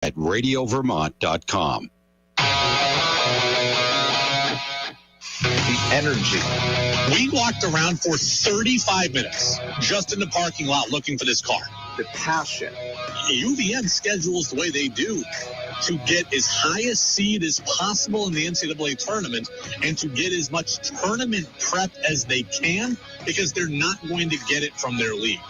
at radiovermont.com. The energy. We walked around for 35 minutes just in the parking lot looking for this car. The passion. UVM schedules the way they do to get as high a seed as possible in the NCAA tournament and to get as much tournament prep as they can because they're not going to get it from their league.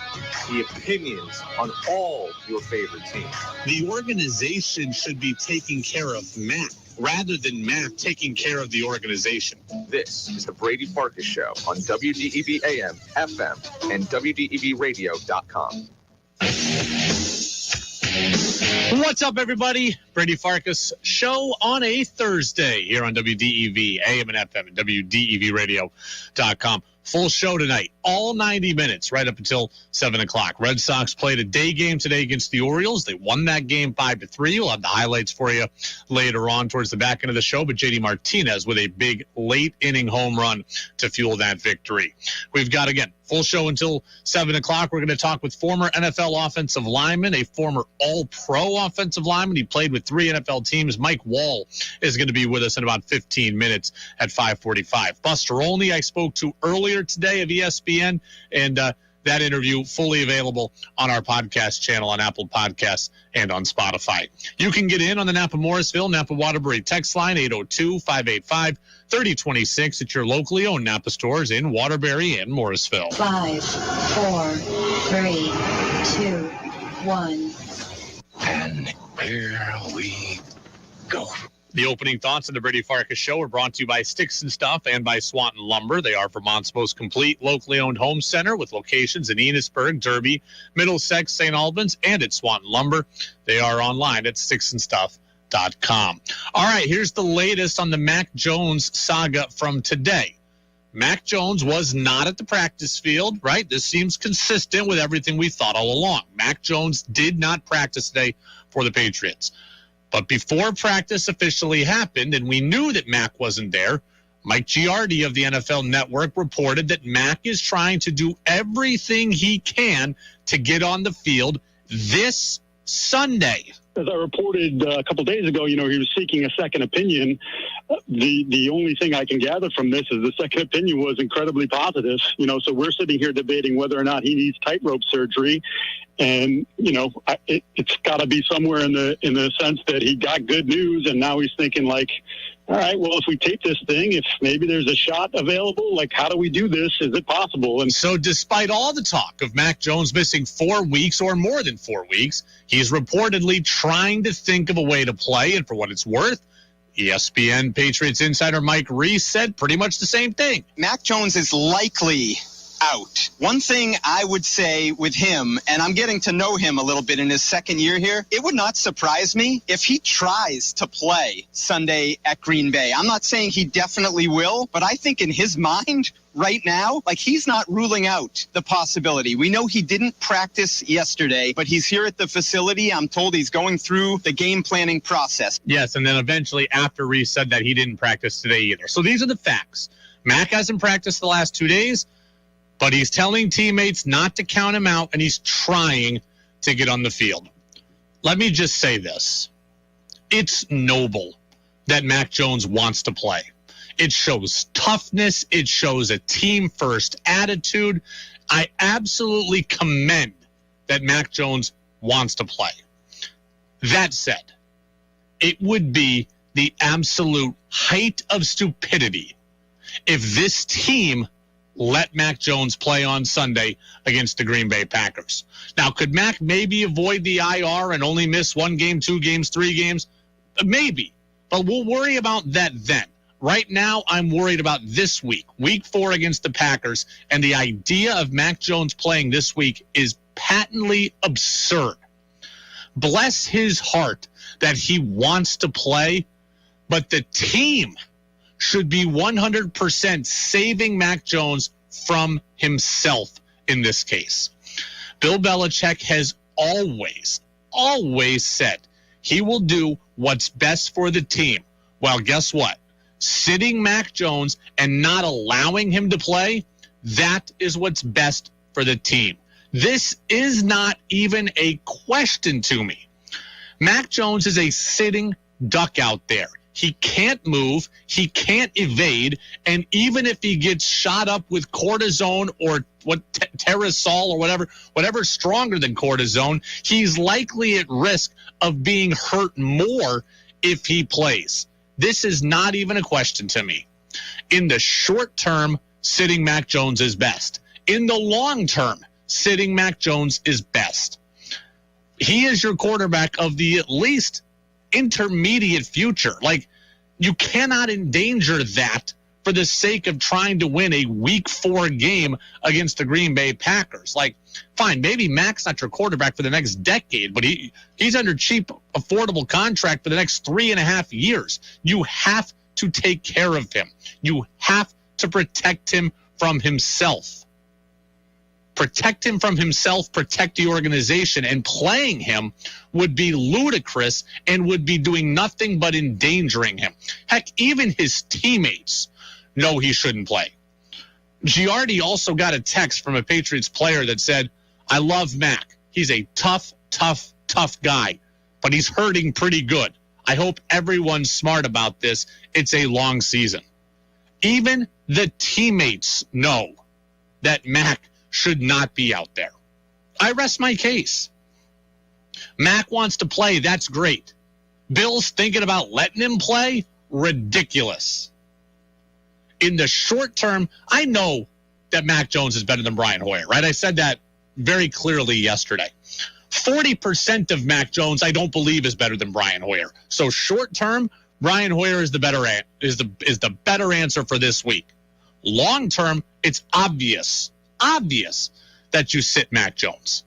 The opinions on all your favorite teams. The organization should be taking care of Mac rather than Mac taking care of the organization. This is the Brady Farkas Show on WDEV AM, FM, and WDEVradio.com. What's up, everybody? Brady Farkas Show on a Thursday here on WDEV AM and FM and WDEVradio.com. Full show tonight, all 90 minutes, right up until 7 o'clock. Red Sox played a day game today against the Orioles. They won that game 5-3. We'll have the highlights for you later on towards the back end of the show. But J.D. Martinez with a big late-inning home run to fuel that victory. We've got, again, full show until 7 o'clock. We're going to talk with former NFL offensive lineman, a former all-pro offensive lineman. He played with 3 NFL teams. Mike Wahle is going to be with us in about 15 minutes at 5:45. Buster Olney, I spoke to earlier today of ESPN, and that interview fully available on our podcast channel on Apple Podcasts and on Spotify. You can get in on the Napa Morrisville, Napa Waterbury text line, 802-585-3026 at your locally owned Napa stores in Waterbury and Morrisville. 5, 4, 3, 2, 1. And here we go. The opening thoughts of the Brady Farkas Show are brought to you by Sticks and Stuff and by Swanton Lumber. They are Vermont's most complete locally owned home center with locations in Enosburg, Derby, Middlesex, St. Albans, and at Swanton Lumber. They are online at sticksandstuff.com. All right, here's the latest on the Mac Jones saga from today. Mac Jones was not at the practice field, right? This seems consistent with everything we thought all along. Mac Jones did not practice today for the Patriots. But before practice officially happened, and we knew that Mac wasn't there, Mike Giardi of the NFL Network reported that Mac is trying to do everything he can to get on the field this Sunday. As I reported a couple days ago, he was seeking a second opinion. The only thing I can gather from this is the second opinion was incredibly positive. So we're sitting here debating whether or not he needs tightrope surgery. And, it's got to be somewhere in the sense that he got good news and now he's thinking like, all right, well, if we tape this thing, if maybe there's a shot available, like, how do we do this? Is it possible? And so despite all the talk of Mac Jones missing 4 weeks or more than 4 weeks, he's reportedly trying to think of a way to play. And for what it's worth, ESPN Patriots insider Mike Reese said pretty much the same thing. Mac Jones is likely out. One thing I would say with him, and I'm getting to know him a little bit in his second year here, it would not surprise me if he tries to play Sunday at Green Bay. I'm not saying he definitely will, but I think in his mind right now, like, he's not ruling out the possibility. We know he didn't practice yesterday, but he's here at the facility. I'm told he's going through the game planning process. Yes, and then eventually after Reese said that he didn't practice today either. So these are the facts. Mac hasn't practiced the last 2 days, but he's telling teammates not to count him out, and he's trying to get on the field. Let me just say this. It's noble that Mac Jones wants to play. It shows toughness. It shows a team-first attitude. I absolutely commend that Mac Jones wants to play. That said, it would be the absolute height of stupidity if this team let Mac Jones play on Sunday against the Green Bay Packers. Now, could Mac maybe avoid the IR and only miss 1 game, 2 games, 3 games? Maybe, but we'll worry about that then. Right now, I'm worried about this week, week 4 against the Packers, and the idea of Mac Jones playing this week is patently absurd. Bless his heart that he wants to play, but the team should be 100% saving Mac Jones from himself in this case. Bill Belichick has always said he will do what's best for the team. Well, guess what? Sitting Mac Jones and not allowing him to play, that is what's best for the team. This is not even a question to me. Mac Jones is a sitting duck out there. He can't move. He can't evade. And even if he gets shot up with cortisone or Terasol or whatever stronger than cortisone, he's likely at risk of being hurt more if he plays. This is not even a question to me. In the short term, sitting Mac Jones is best. In the long term, sitting Mac Jones is best. He is your quarterback of the at least intermediate future. Like, you cannot endanger that for the sake of trying to win a Week 4 game against the Green Bay Packers. Like, fine, maybe Mac's not your quarterback for the next decade, but he's under cheap, affordable contract for the next 3.5 years. You have to take care of him. You have to protect him from himself. Protect him from himself, protect the organization, and playing him would be ludicrous and would be doing nothing but endangering him. Heck, even his teammates know he shouldn't play. Giardi also got a text from a Patriots player that said, I love Mac. He's a tough guy, but he's hurting pretty good. I hope everyone's smart about this. It's a long season. Even the teammates know that Mac should not be out there. I rest my case. Mac wants to play. That's great. Bill's thinking about letting him play. Ridiculous. In the short term, I know that Mac Jones is better than Brian Hoyer, right? I said that very clearly yesterday. 40% of Mac Jones I don't believe is better than Brian Hoyer. So short term, Brian Hoyer is the better answer for this week. Long term, it's obvious that you sit Mac Jones.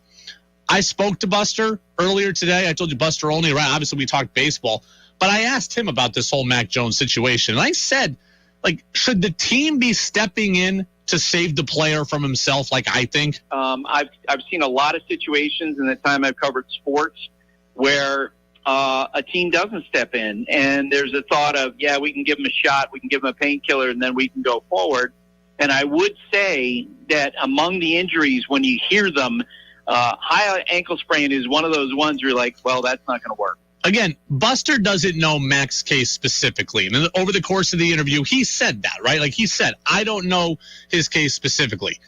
I spoke to Buster earlier today. I told you Buster only around. Obviously, we talked baseball, but I asked him about this whole Mac Jones situation. And I said, like, should the team be stepping in to save the player from himself, like I think? I've seen a lot of situations in the time I've covered sports where a team doesn't step in, and there's a thought of, yeah, we can give him a shot, we can give him a painkiller, and then we can go forward. And I would say that among the injuries, when you hear them, high ankle sprain is one of those ones where you're like, well, that's not going to work. Again, Buster doesn't know Mac's case specifically. And over the course of the interview, he said that, right? Like he said, I don't know his case specifically.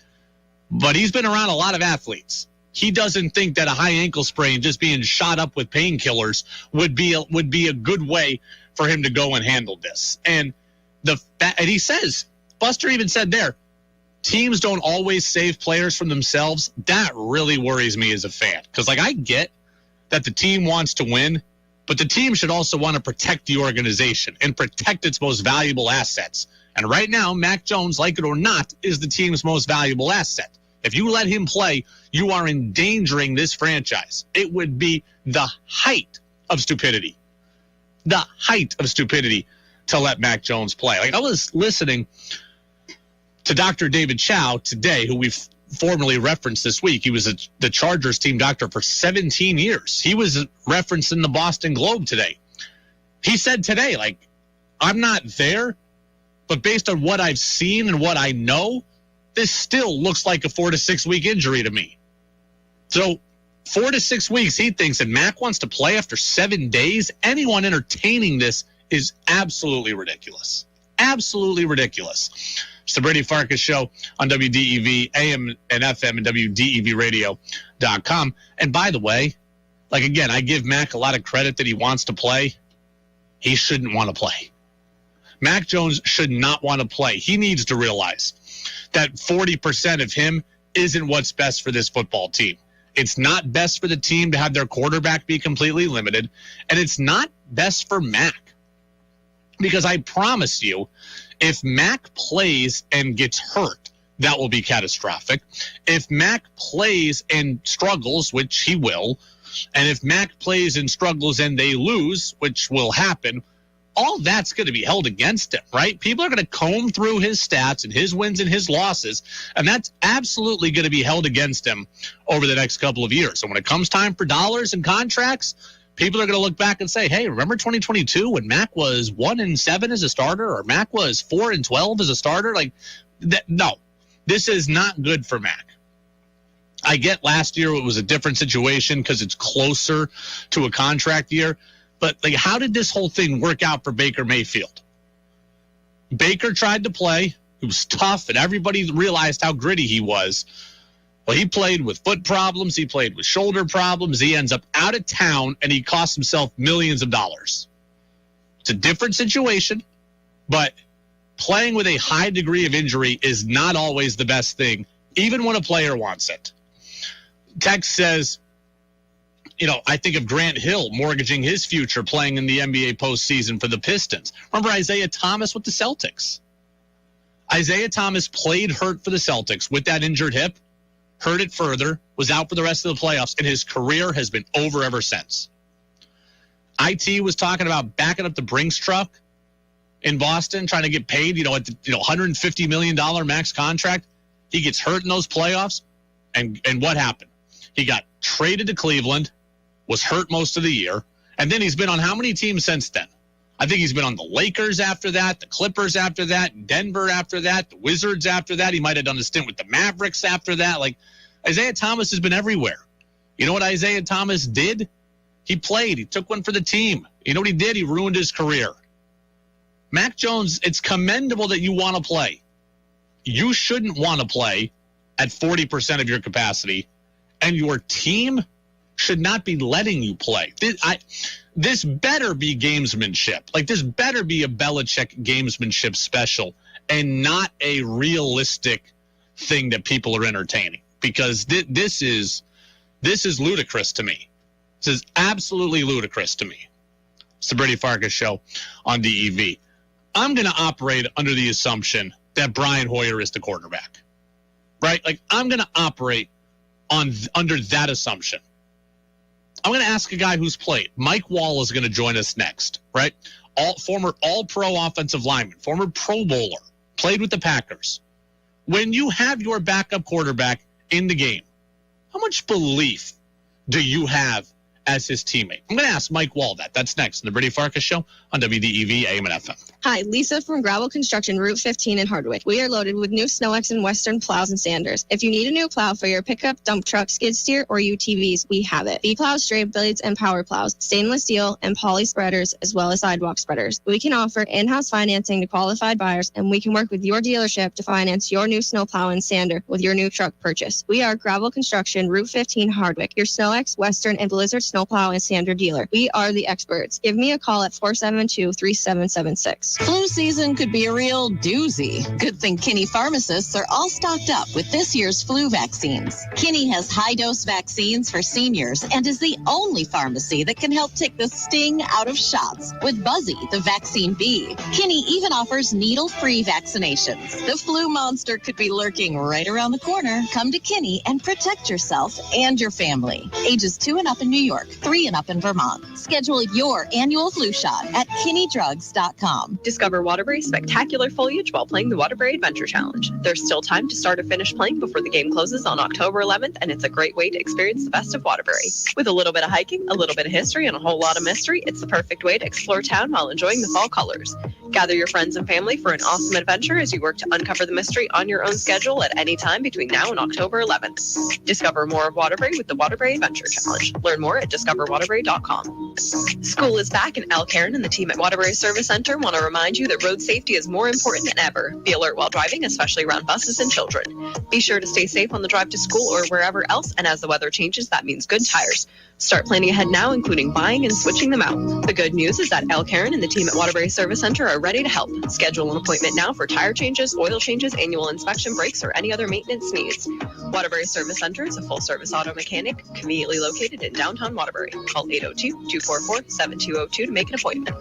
But he's been around a lot of athletes. He doesn't think that a high ankle sprain, just being shot up with painkillers, would be a good way for him to go and handle this. And he says, Buster even said there, teams don't always save players from themselves. That really worries me as a fan. Because, like, I get that the team wants to win, but the team should also want to protect the organization and protect its most valuable assets. And right now, Mac Jones, like it or not, is the team's most valuable asset. If you let him play, you are endangering this franchise. It would be the height of stupidity. The height of stupidity to let Mac Jones play. Like, I was listening to Dr. David Chow today, who we've formerly referenced this week. He was the Chargers team doctor for 17 years. He was referenced in the Boston Globe today. He said today, like, I'm not there, but based on what I've seen and what I know, this still looks like a 4 to 6 week injury to me. So 4 to 6 weeks, he thinks, and Mac wants to play after 7 days. Anyone entertaining this is absolutely ridiculous. Absolutely ridiculous. It's the Brady Farkas Show on WDEV, AM and FM, and WDEVradio.com. And by the way, like, again, I give Mac a lot of credit that he wants to play. He shouldn't want to play. Mac Jones should not want to play. He needs to realize that 40% of him isn't what's best for this football team. It's not best for the team to have their quarterback be completely limited, and it's not best for Mac. Because I promise you, if Mac plays and gets hurt, that will be catastrophic. If Mac plays and struggles, which he will, and if Mac plays and struggles and they lose, which will happen, all that's going to be held against him, right? People are going to comb through his stats and his wins and his losses, and that's absolutely going to be held against him over the next couple of years. So when it comes time for dollars and contracts, people are going to look back and say, hey, remember 2022 when Mac was 1-7 as a starter, or Mac was 4-12 as a starter? Like, no, this is not good for Mac. I get last year it was a different situation because it's closer to a contract year. But like, how did this whole thing work out for Baker Mayfield? Baker tried to play. It was tough, and everybody realized how gritty he was. Well, he played with foot problems. He played with shoulder problems. He ends up out of town, and he cost himself millions of dollars. It's a different situation, but playing with a high degree of injury is not always the best thing, even when a player wants it. Tex says, I think of Grant Hill mortgaging his future playing in the NBA postseason for the Pistons. Remember Isaiah Thomas with the Celtics? Isaiah Thomas played hurt for the Celtics with that injured hip, hurt it further, was out for the rest of the playoffs, and his career has been over ever since. IT was talking about backing up the Brinks truck in Boston, trying to get paid, at the $150 million max contract. He gets hurt in those playoffs, and what happened? He got traded to Cleveland, was hurt most of the year, and then he's been on how many teams since then? I think he's been on the Lakers after that, the Clippers after that, Denver after that, the Wizards after that. He might have done a stint with the Mavericks after that. Like, Isaiah Thomas has been everywhere. You know what Isaiah Thomas did? He played. He took one for the team. You know what he did? He ruined his career. Mac Jones, it's commendable that you want to play. You shouldn't want to play at 40% of your capacity, and your team should not be letting you play. This better be gamesmanship. Like, this better be a Belichick gamesmanship special and not a realistic thing that people are entertaining, because this is ludicrous to me. This is absolutely ludicrous to me. It's the Brady Farkas Show on DEV. I'm going to operate under the assumption that Brian Hoyer is the quarterback, right? Like, I'm going to operate under that assumption. I'm going to ask a guy who's played. Mike Wahle is going to join us next, right? Former all-pro offensive lineman, former Pro Bowler, played with the Packers. When you have your backup quarterback in the game, how much belief do you have as his teammate? I'm going to ask Mike Wahle that. That's next in the Brady Farkas Show on WDEV AM and FM. Hi, Lisa from Gravel Construction, Route 15 in Hardwick. We are loaded with new SnowX and Western plows and sanders. If you need a new plow for your pickup, dump truck, skid steer, or UTVs, we have it. V-plows, straight blades, and power plows, stainless steel, and poly spreaders, as well as sidewalk spreaders. We can offer in-house financing to qualified buyers, and we can work with your dealership to finance your new snowplow and sander with your new truck purchase. We are Gravel Construction, Route 15, Hardwick, your SnowX, Western, and Blizzard snowplow and sander dealer. We are the experts. Give me a call at 472-3776. Flu season could be a real doozy. Good thing Kinney pharmacists are all stocked up with this year's flu vaccines. Kinney has high-dose vaccines for seniors and is the only pharmacy that can help take the sting out of shots with Buzzy, the vaccine bee. Kinney even offers needle-free vaccinations. The flu monster could be lurking right around the corner. Come to Kinney and protect yourself and your family. Ages 2 and up in New York, 3 and up in Vermont. Schedule your annual flu shot at KinneyDrugs.com. Discover Waterbury's spectacular foliage while playing the Waterbury Adventure Challenge. There's still time to start or finish playing before the game closes on October 11th, and it's a great way to experience the best of Waterbury. With a little bit of hiking, a little bit of history, and a whole lot of mystery, it's the perfect way to explore town while enjoying the fall colors. Gather your friends and family for an awesome adventure as you work to uncover the mystery on your own schedule at any time between now and October 11th. Discover more of Waterbury with the Waterbury Adventure Challenge. Learn more at discoverwaterbury.com. School is back, and Al Karen and the team at Waterbury Service Center want to remind you that road safety is more important than ever. Be alert while driving, especially around buses and children. Be sure to stay safe on the drive to school or wherever else, and as the weather changes, that means good tires. Start planning ahead now, including buying and switching them out. The good news is that Al Karen and the team at Waterbury Service Center are ready to help. Schedule an appointment now for tire changes, oil changes, annual inspection, brakes, or any other maintenance needs. Waterbury Service Center is a full-service auto mechanic conveniently located in downtown Waterbury. Call 802-244-7202 to make an appointment.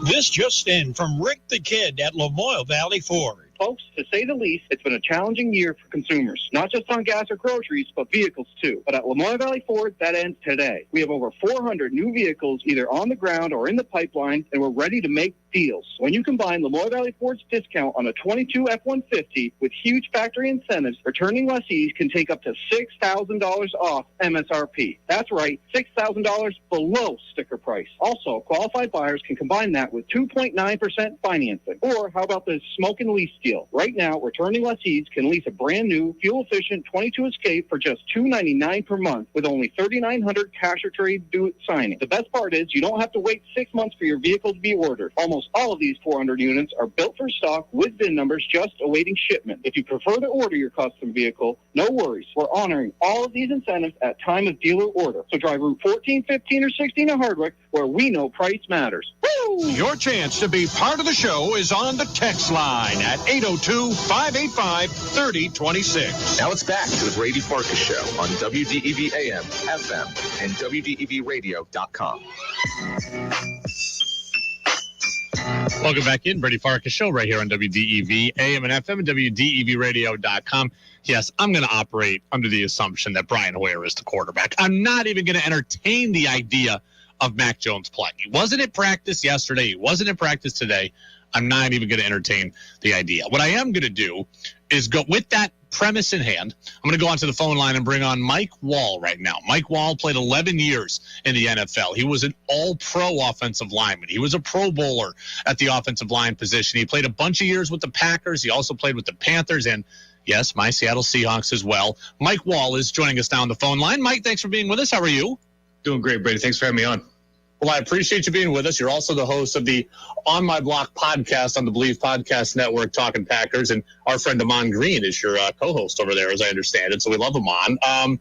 This just in from Rick the Kid at Lamoille Valley Ford. Folks, to say the least, it's been a challenging year for consumers, not just on gas or groceries, but vehicles too. But at Lamoille Valley Ford, that ends today. We have over 400 new vehicles either on the ground or in the pipeline, and we're ready to make deals. When you combine Lamoille Valley Ford's discount on a 22 F-150 with huge factory incentives, returning lessees can take up to $6,000 off MSRP. That's right, $6,000 below sticker price. Also, qualified buyers can combine that with 2.9% financing. Or how about this smoke and lease deal? Right now, returning lessees can lease a brand new, fuel-efficient 22 Escape for just $299 per month with only $3,900 cash or trade due at signing. The best part is you don't have to wait 6 months for your vehicle to be ordered. Almost all of these 400 units are built for stock with VIN numbers just awaiting shipment. If you prefer to order your custom vehicle, no worries. We're honoring all of these incentives at time of dealer order. So drive Route 14, 15, or 16 to Hardwick, where we know price matters. Woo! Your chance to be part of the show is on the text line at 802-585-3026. Now it's back to the Brady Farkas Show on WDEV AM, FM, and WDEVradio.com. Welcome back in. Brady Farkas Show right here on WDEV AM and FM and WDEVradio.com. Yes, I'm going to operate under the assumption that Brian Hoyer is the quarterback. I'm not even going to entertain the idea of Mac Jones playing. He wasn't at practice yesterday. He wasn't at practice today. I'm not even going to entertain the idea. What I am going to do is go with that premise in hand. I'm going to go onto the phone line and bring on Mike Wahle right now. Mike Wahle played 11 years in the NFL. He was an all-pro offensive lineman. He was a Pro Bowler at the offensive line position. He played a bunch of years with the Packers. He also played with the Panthers and, yes, my Seattle Seahawks as well. Mike Wahle is joining us now on the phone line. Mike, thanks for being with us. How are you? Doing great, Brady. Thanks for having me on. Well, I appreciate you being with us. You're also the host of the On My Block podcast on the Believe Podcast Network, Talking Packers, and our friend Amon Green is your co-host over there, as I understand it, so we love Amon. I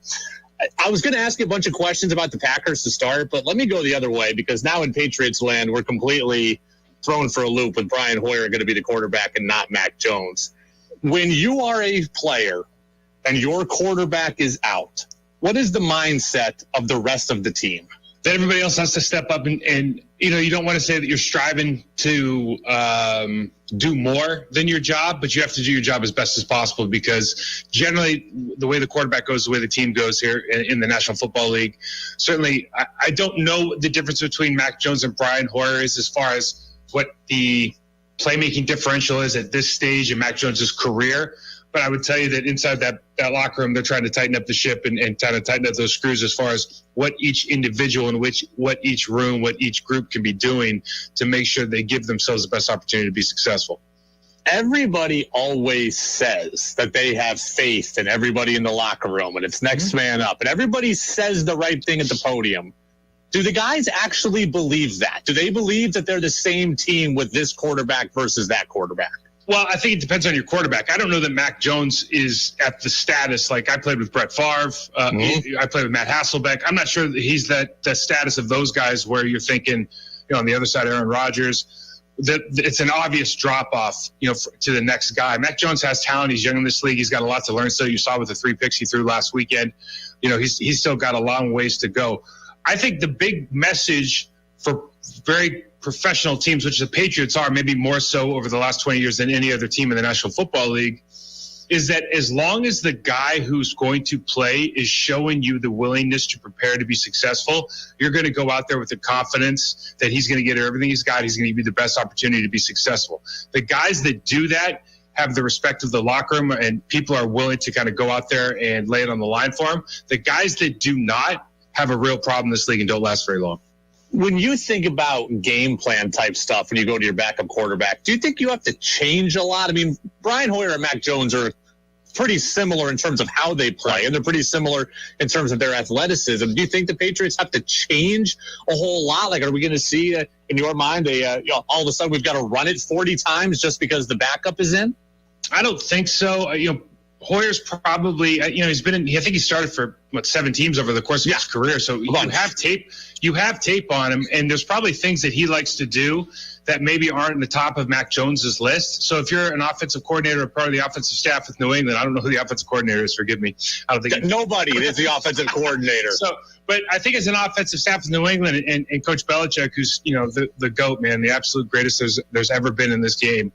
was going to ask you a bunch of questions about the Packers to start, but let me go the other way, because now in Patriots land, we're completely thrown for a loop with Brian Hoyer going to be the quarterback and not Mac Jones. When you are a player and your quarterback is out, what is the mindset of the rest of the team? That everybody else has to step up and you don't want to say that you're striving to do more than your job, but you have to do your job as best as possible, because generally the way the quarterback goes, the way the team goes here in the National Football League. Certainly, I don't know the difference between Mac Jones and Brian Hoyer is as far as what the playmaking differential is at this stage in Mac Jones's career. But I would tell you that inside that locker room, they're trying to tighten up the ship and trying to tighten up those screws as far as what each individual and what each room, what each group can be doing to make sure they give themselves the best opportunity to be successful. Everybody always says that they have faith in everybody in the locker room and it's next man up. And everybody says the right thing at the podium. Do the guys actually believe that? Do they believe that they're the same team with this quarterback versus that quarterback? Well, I think it depends on your quarterback. I don't know that Mac Jones is at the status. Like, I played with Brett Favre. I played with Matt Hasselbeck. I'm not sure that he's the status of those guys where you're thinking, on the other side, Aaron Rodgers, that it's an obvious drop-off, to the next guy. Mac Jones has talent. He's young in this league. He's got a lot to learn. So you saw with the 3 picks he threw last weekend, he's still got a long ways to go. I think the big message for very professional teams, which the Patriots are, maybe more so over the last 20 years than any other team in the National Football League, is that as long as the guy who's going to play is showing you the willingness to prepare to be successful, you're going to go out there with the confidence that he's going to get everything he's got. He's going to give you the best opportunity to be successful. The guys that do that have the respect of the locker room, and people are willing to kind of go out there and lay it on the line for them. The guys that do not have a real problem in this league and don't last very long. When you think about game plan type stuff, when you go to your backup quarterback, do you think you have to change a lot? I mean, Brian Hoyer and Mac Jones are pretty similar in terms of how they play, and they're pretty similar in terms of their athleticism. Do you think the Patriots have to change a whole lot? Like, are we going to see, in your mind, all of a sudden we've got to run it 40 times just because the backup is in? I don't think so. Hoyer's probably, he's been in, I think he started for 7 teams over the course of his career. So you have tape on him, and there's probably things that he likes to do that maybe aren't in the top of Mac Jones's list. So if you're an offensive coordinator or part of the offensive staff with New England, I don't know who the offensive coordinator is, forgive me. I don't think nobody is the offensive coordinator. But I think as an offensive staff with New England and Coach Belichick, who's, the GOAT, man, the absolute greatest there's ever been in this game,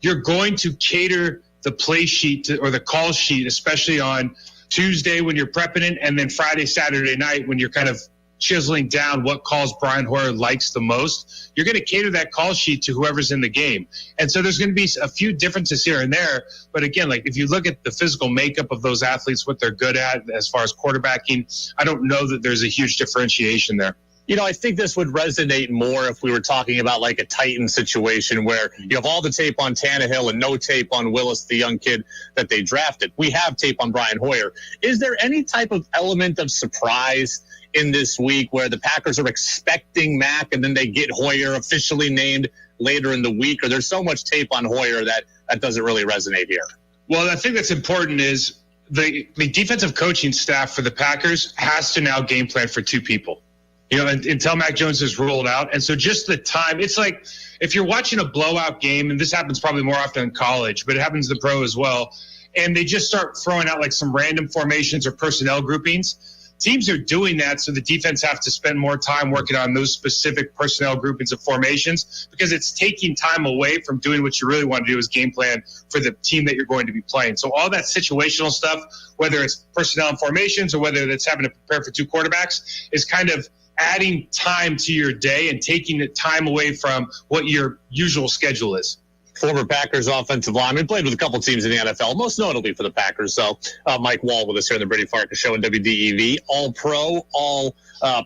you're going to cater the play sheet or the call sheet, especially on Tuesday when you're prepping it, and then Friday, Saturday night when you're kind of chiseling down what calls Brian Hoyer likes the most, you're going to cater that call sheet to whoever's in the game. And so there's going to be a few differences here and there. But again, like if you look at the physical makeup of those athletes, what they're good at as far as quarterbacking, I don't know that there's a huge differentiation there. You know, I think this would resonate more if we were talking about like a Titan situation where you have all the tape on Tannehill and no tape on Willis, the young kid that they drafted. We have tape on Brian Hoyer. Is there any type of element of surprise in this week where the Packers are expecting Mac and then they get Hoyer officially named later in the week? Or there's so much tape on Hoyer that doesn't really resonate here? Well, I think that's important is the defensive coaching staff for the Packers has to now game plan for two people. You know, until Mac Jones is ruled out. And so just the time, it's like if you're watching a blowout game, and this happens probably more often in college, but it happens in the pro as well, and they just start throwing out like some random formations or personnel groupings. Teams are doing that so the defense have to spend more time working on those specific personnel groupings of formations because it's taking time away from doing what you really want to do is game plan for the team that you're going to be playing. So all that situational stuff, whether it's personnel and formations or whether it's having to prepare for two quarterbacks, is kind of adding time to your day and taking the time away from what your usual schedule is. Former Packers offensive lineman, played with a couple teams in the NFL, most notably for the Packers. So Mike Wahle with us here on the Brady Farkas Show on WDEV. All-Pro,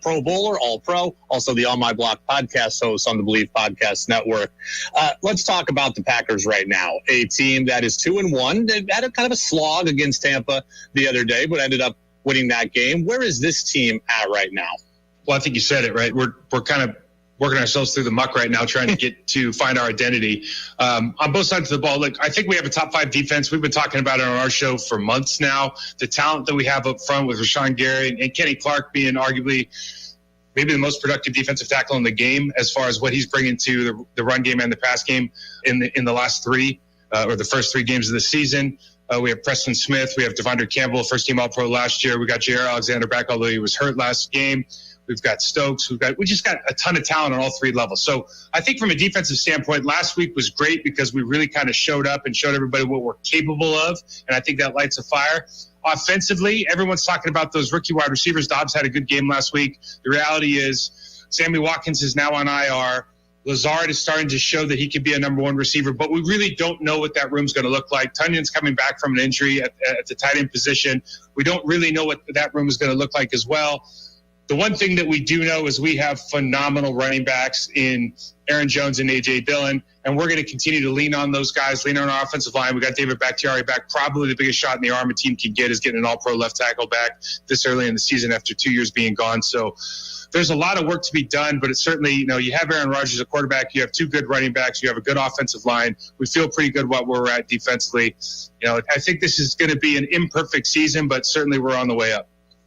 Pro Bowler, All-Pro, also the On My Block podcast host on the Believe Podcast Network. Let's talk about the Packers right now, a team that is 2-1. They had a kind of a slog against Tampa the other day, but ended up winning that game. Where is this team at right now? Well, I think you said it, right? We're kind of working ourselves through the muck right now, trying to get to find our identity on both sides of the ball. Look, I think we have a top 5 defense. We've been talking about it on our show for months now. The talent that we have up front with Rashawn Gary and Kenny Clark being arguably maybe the most productive defensive tackle in the game as far as what he's bringing to the run game and the pass game in the last three or the first 3 games of the season. We have Preston Smith. We have Devondre Campbell, first-team All-Pro last year. We got Jair Alexander back, although he was hurt last game. We've got Stokes. We just got a ton of talent on all 3 levels. So I think from a defensive standpoint, last week was great because we really kind of showed up and showed everybody what we're capable of, and I think that lights a fire. Offensively, everyone's talking about those rookie wide receivers. Dobbs had a good game last week. The reality is Sammy Watkins is now on IR. Lazard is starting to show that he could be a number 1 receiver, but we really don't know what that room's going to look like. Tunyon's coming back from an injury at the tight end position. We don't really know what that room is going to look like as well. The one thing that we do know is we have phenomenal running backs in Aaron Jones and A.J. Dillon, and we're going to continue to lean on those guys, lean on our offensive line. We got David Bakhtiari back. Probably the biggest shot in the arm a team can get is getting an all-pro left tackle back this early in the season after 2 years being gone. So there's a lot of work to be done, but it's certainly, you have Aaron Rodgers, a quarterback. You have 2 good running backs. You have a good offensive line. We feel pretty good about where we're at defensively. I think this is going to be an imperfect season, but certainly we're on the way up.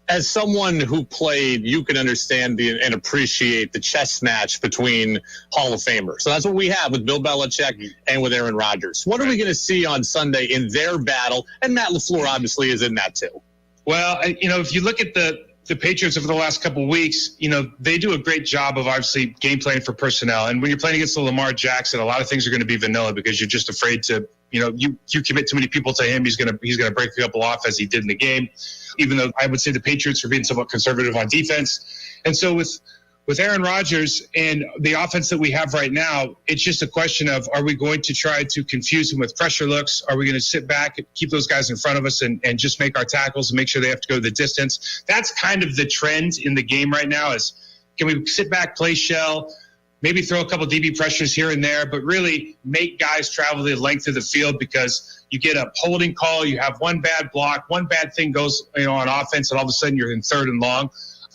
As someone who played, you can understand and appreciate the chess match between Hall of Famers. So that's what we have with Bill Belichick and with Aaron Rodgers. What are we going to see on Sunday in their battle? And Matt LaFleur obviously is in that too. Well, if you look at the Patriots over the last couple of weeks, they do a great job of obviously game planning for personnel. And when you're playing against the Lamar Jackson, a lot of things are going to be vanilla because you're just afraid to, you commit too many people to him. He's going to break a couple off as he did in the game, even though I would say the Patriots are being somewhat conservative on defense. And so with Aaron Rodgers and the offense that we have right now, it's just a question of, are we going to try to confuse him with pressure looks? Are we going to sit back and keep those guys in front of us and just make our tackles and make sure they have to go the distance? That's kind of the trend in the game right now is, can we sit back, play shell, maybe throw a couple DB pressures here and there, but really make guys travel the length of the field because you get a holding call, you have one bad block, one bad thing goes on offense, and all of a sudden you're in 3rd and long.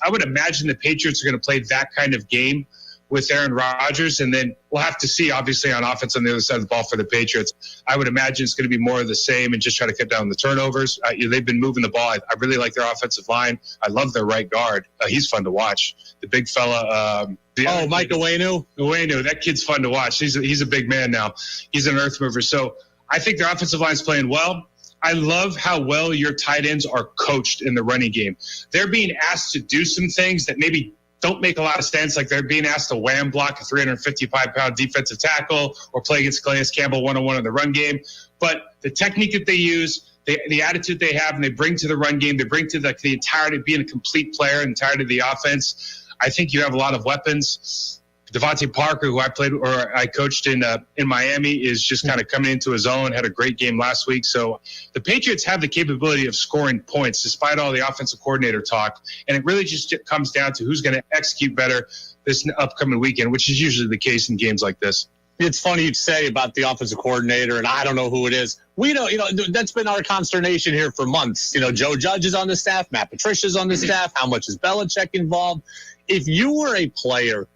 I would imagine the Patriots are going to play that kind of game with Aaron Rodgers, and then we'll have to see, obviously, on offense on the other side of the ball for the Patriots. I would imagine it's going to be more of the same and just try to cut down the turnovers. They've been moving the ball. I really like their offensive line. I love their right guard. He's fun to watch. The big fella. Mike Uwenu. That kid's fun to watch. He's a big man now. He's an earth mover. So I think their offensive line's playing well. I love how well your tight ends are coached in the running game. They're being asked to do some things that maybe don't make a lot of sense, like they're being asked to wham block a 355-pound defensive tackle or play against Calais Campbell one-on-one in the run game. But the technique that they use, the attitude they have and they bring to the run game, they bring to the entirety of being a complete player, entirety of the offense. I think you have a lot of weapons. Devontae Parker, who I coached in Miami, is just kind of coming into his own, had a great game last week. So the Patriots have the capability of scoring points despite all the offensive coordinator talk. And it really just comes down to who's going to execute better this upcoming weekend, which is usually the case in games like this. It's funny you'd say about the offensive coordinator, and I don't know who it is. We don't, that's been our consternation here for months. Joe Judge is on the staff, Matt Patricia's on the staff. How much is Belichick involved? If you were a player,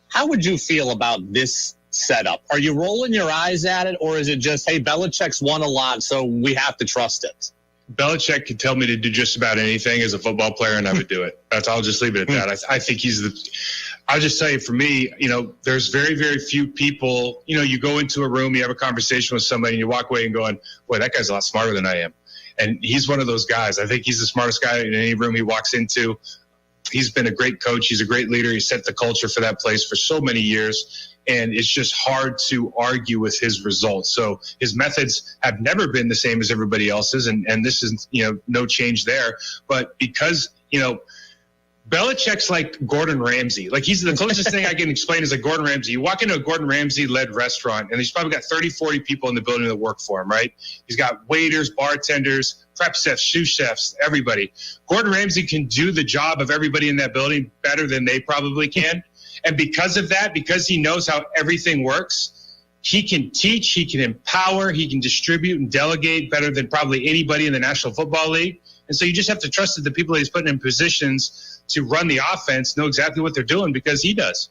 how would you feel about this setup? Are you rolling your eyes at it, or is it just, hey, Belichick's won a lot, so we have to trust it? Belichick could tell me to do just about anything as a football player, and I would do it. I'll just leave it at that. I think I'll just tell you, for me, there's very, very few people, you go into a room, you have a conversation with somebody, and you walk away and going, boy, that guy's a lot smarter than I am. And he's one of those guys. I think he's the smartest guy in any room he walks into. He's been a great coach. He's a great leader. He set the culture for that place for so many years. And it's just hard to argue with his results. So his methods have never been the same as everybody else's. And this is, no change there. But because, Belichick's like Gordon Ramsay. Like, he's the closest thing I can explain is like Gordon Ramsay. You walk into a Gordon Ramsay-led restaurant, and he's probably got 30, 40 people in the building that work for him, right? He's got waiters, bartenders, prep chefs, sous chefs, everybody. Gordon Ramsay can do the job of everybody in that building better than they probably can. And because of that, because he knows how everything works, he can teach, he can empower, he can distribute and delegate better than probably anybody in the National Football League. And so you just have to trust that the people he's putting in positions to run the offense know exactly what they're doing, because he does.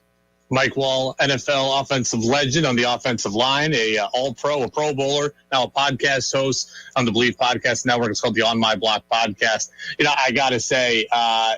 Mike Wahle, NFL offensive legend on the offensive line, a All-Pro, a Pro Bowler, now a podcast host on the Believe Podcast Network. It's called the On My Block Podcast. I got to say,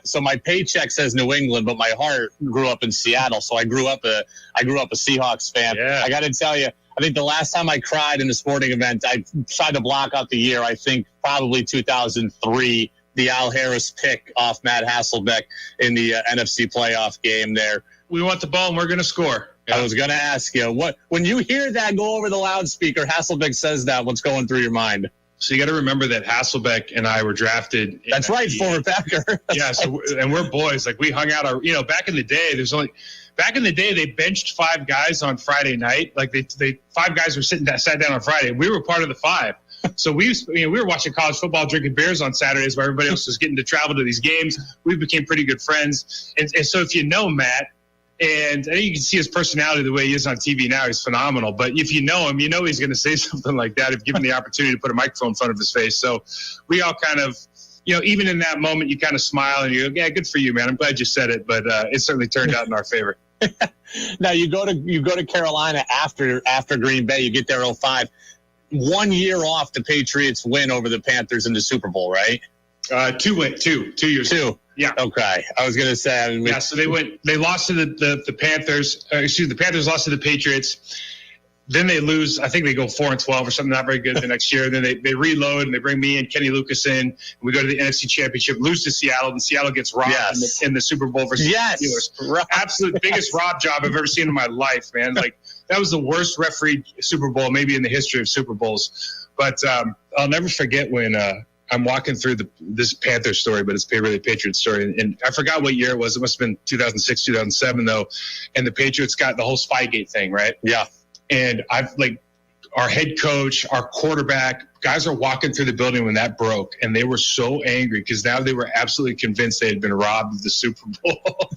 so my paycheck says New England, but my heart grew up in Seattle. So I grew up a Seahawks fan. Yeah. I got to tell you, I think the last time I cried in a sporting event, I tried to block out the year, I think probably 2003, the Al Harris pick off Matt Hasselbeck in the NFC playoff game there. We want the ball and we're going to score. Yeah. I was going to ask you, when you hear that go over the loudspeaker, Hasselbeck says that, what's going through your mind? So you got to remember that Hasselbeck and I were drafted. That's right, former Packer. Yeah, and we're boys. Like, we hung out. Back in the day, they benched 5 guys on Friday night. Like, they 5 guys were sat down on Friday. We were part of the 5. So we were watching college football, drinking beers on Saturdays while everybody else was getting to travel to these games. We became pretty good friends. And so if you know Matt, and I think you can see his personality the way he is on TV now, he's phenomenal. But if you know him, he's going to say something like that if given the opportunity to put a microphone in front of his face. So we all kind of, even in that moment, you kind of smile and you go, yeah, good for you, man. I'm glad you said it. But it certainly turned out in our favor. Now you go to Carolina after Green Bay. You get there 2005. 1 year off the Patriots win over the Panthers in the Super Bowl, right? 2 years. 2. Yeah. Okay. I was going to say. So they lost to the Panthers. The Panthers lost to the Patriots. Then they lose. I think they go 4-12 or something, not very good the next year. Then they reload and they bring me and Kenny Lucas in. And we go to the NFC Championship, lose to Seattle, and Seattle gets robbed in the Super Bowl versus the Steelers. Absolute biggest rob job I've ever seen in my life, man. Like, that was the worst refereed Super Bowl maybe in the history of Super Bowls. But I'll never forget when I'm walking through this Panther story, but it's really a Patriots story. And I forgot what year it was. It must have been 2006, 2007, though. And the Patriots got the whole Spygate thing, right? Yeah. And our head coach, our quarterback, guys are walking through the building when that broke, and they were so angry because now they were absolutely convinced they had been robbed of the Super Bowl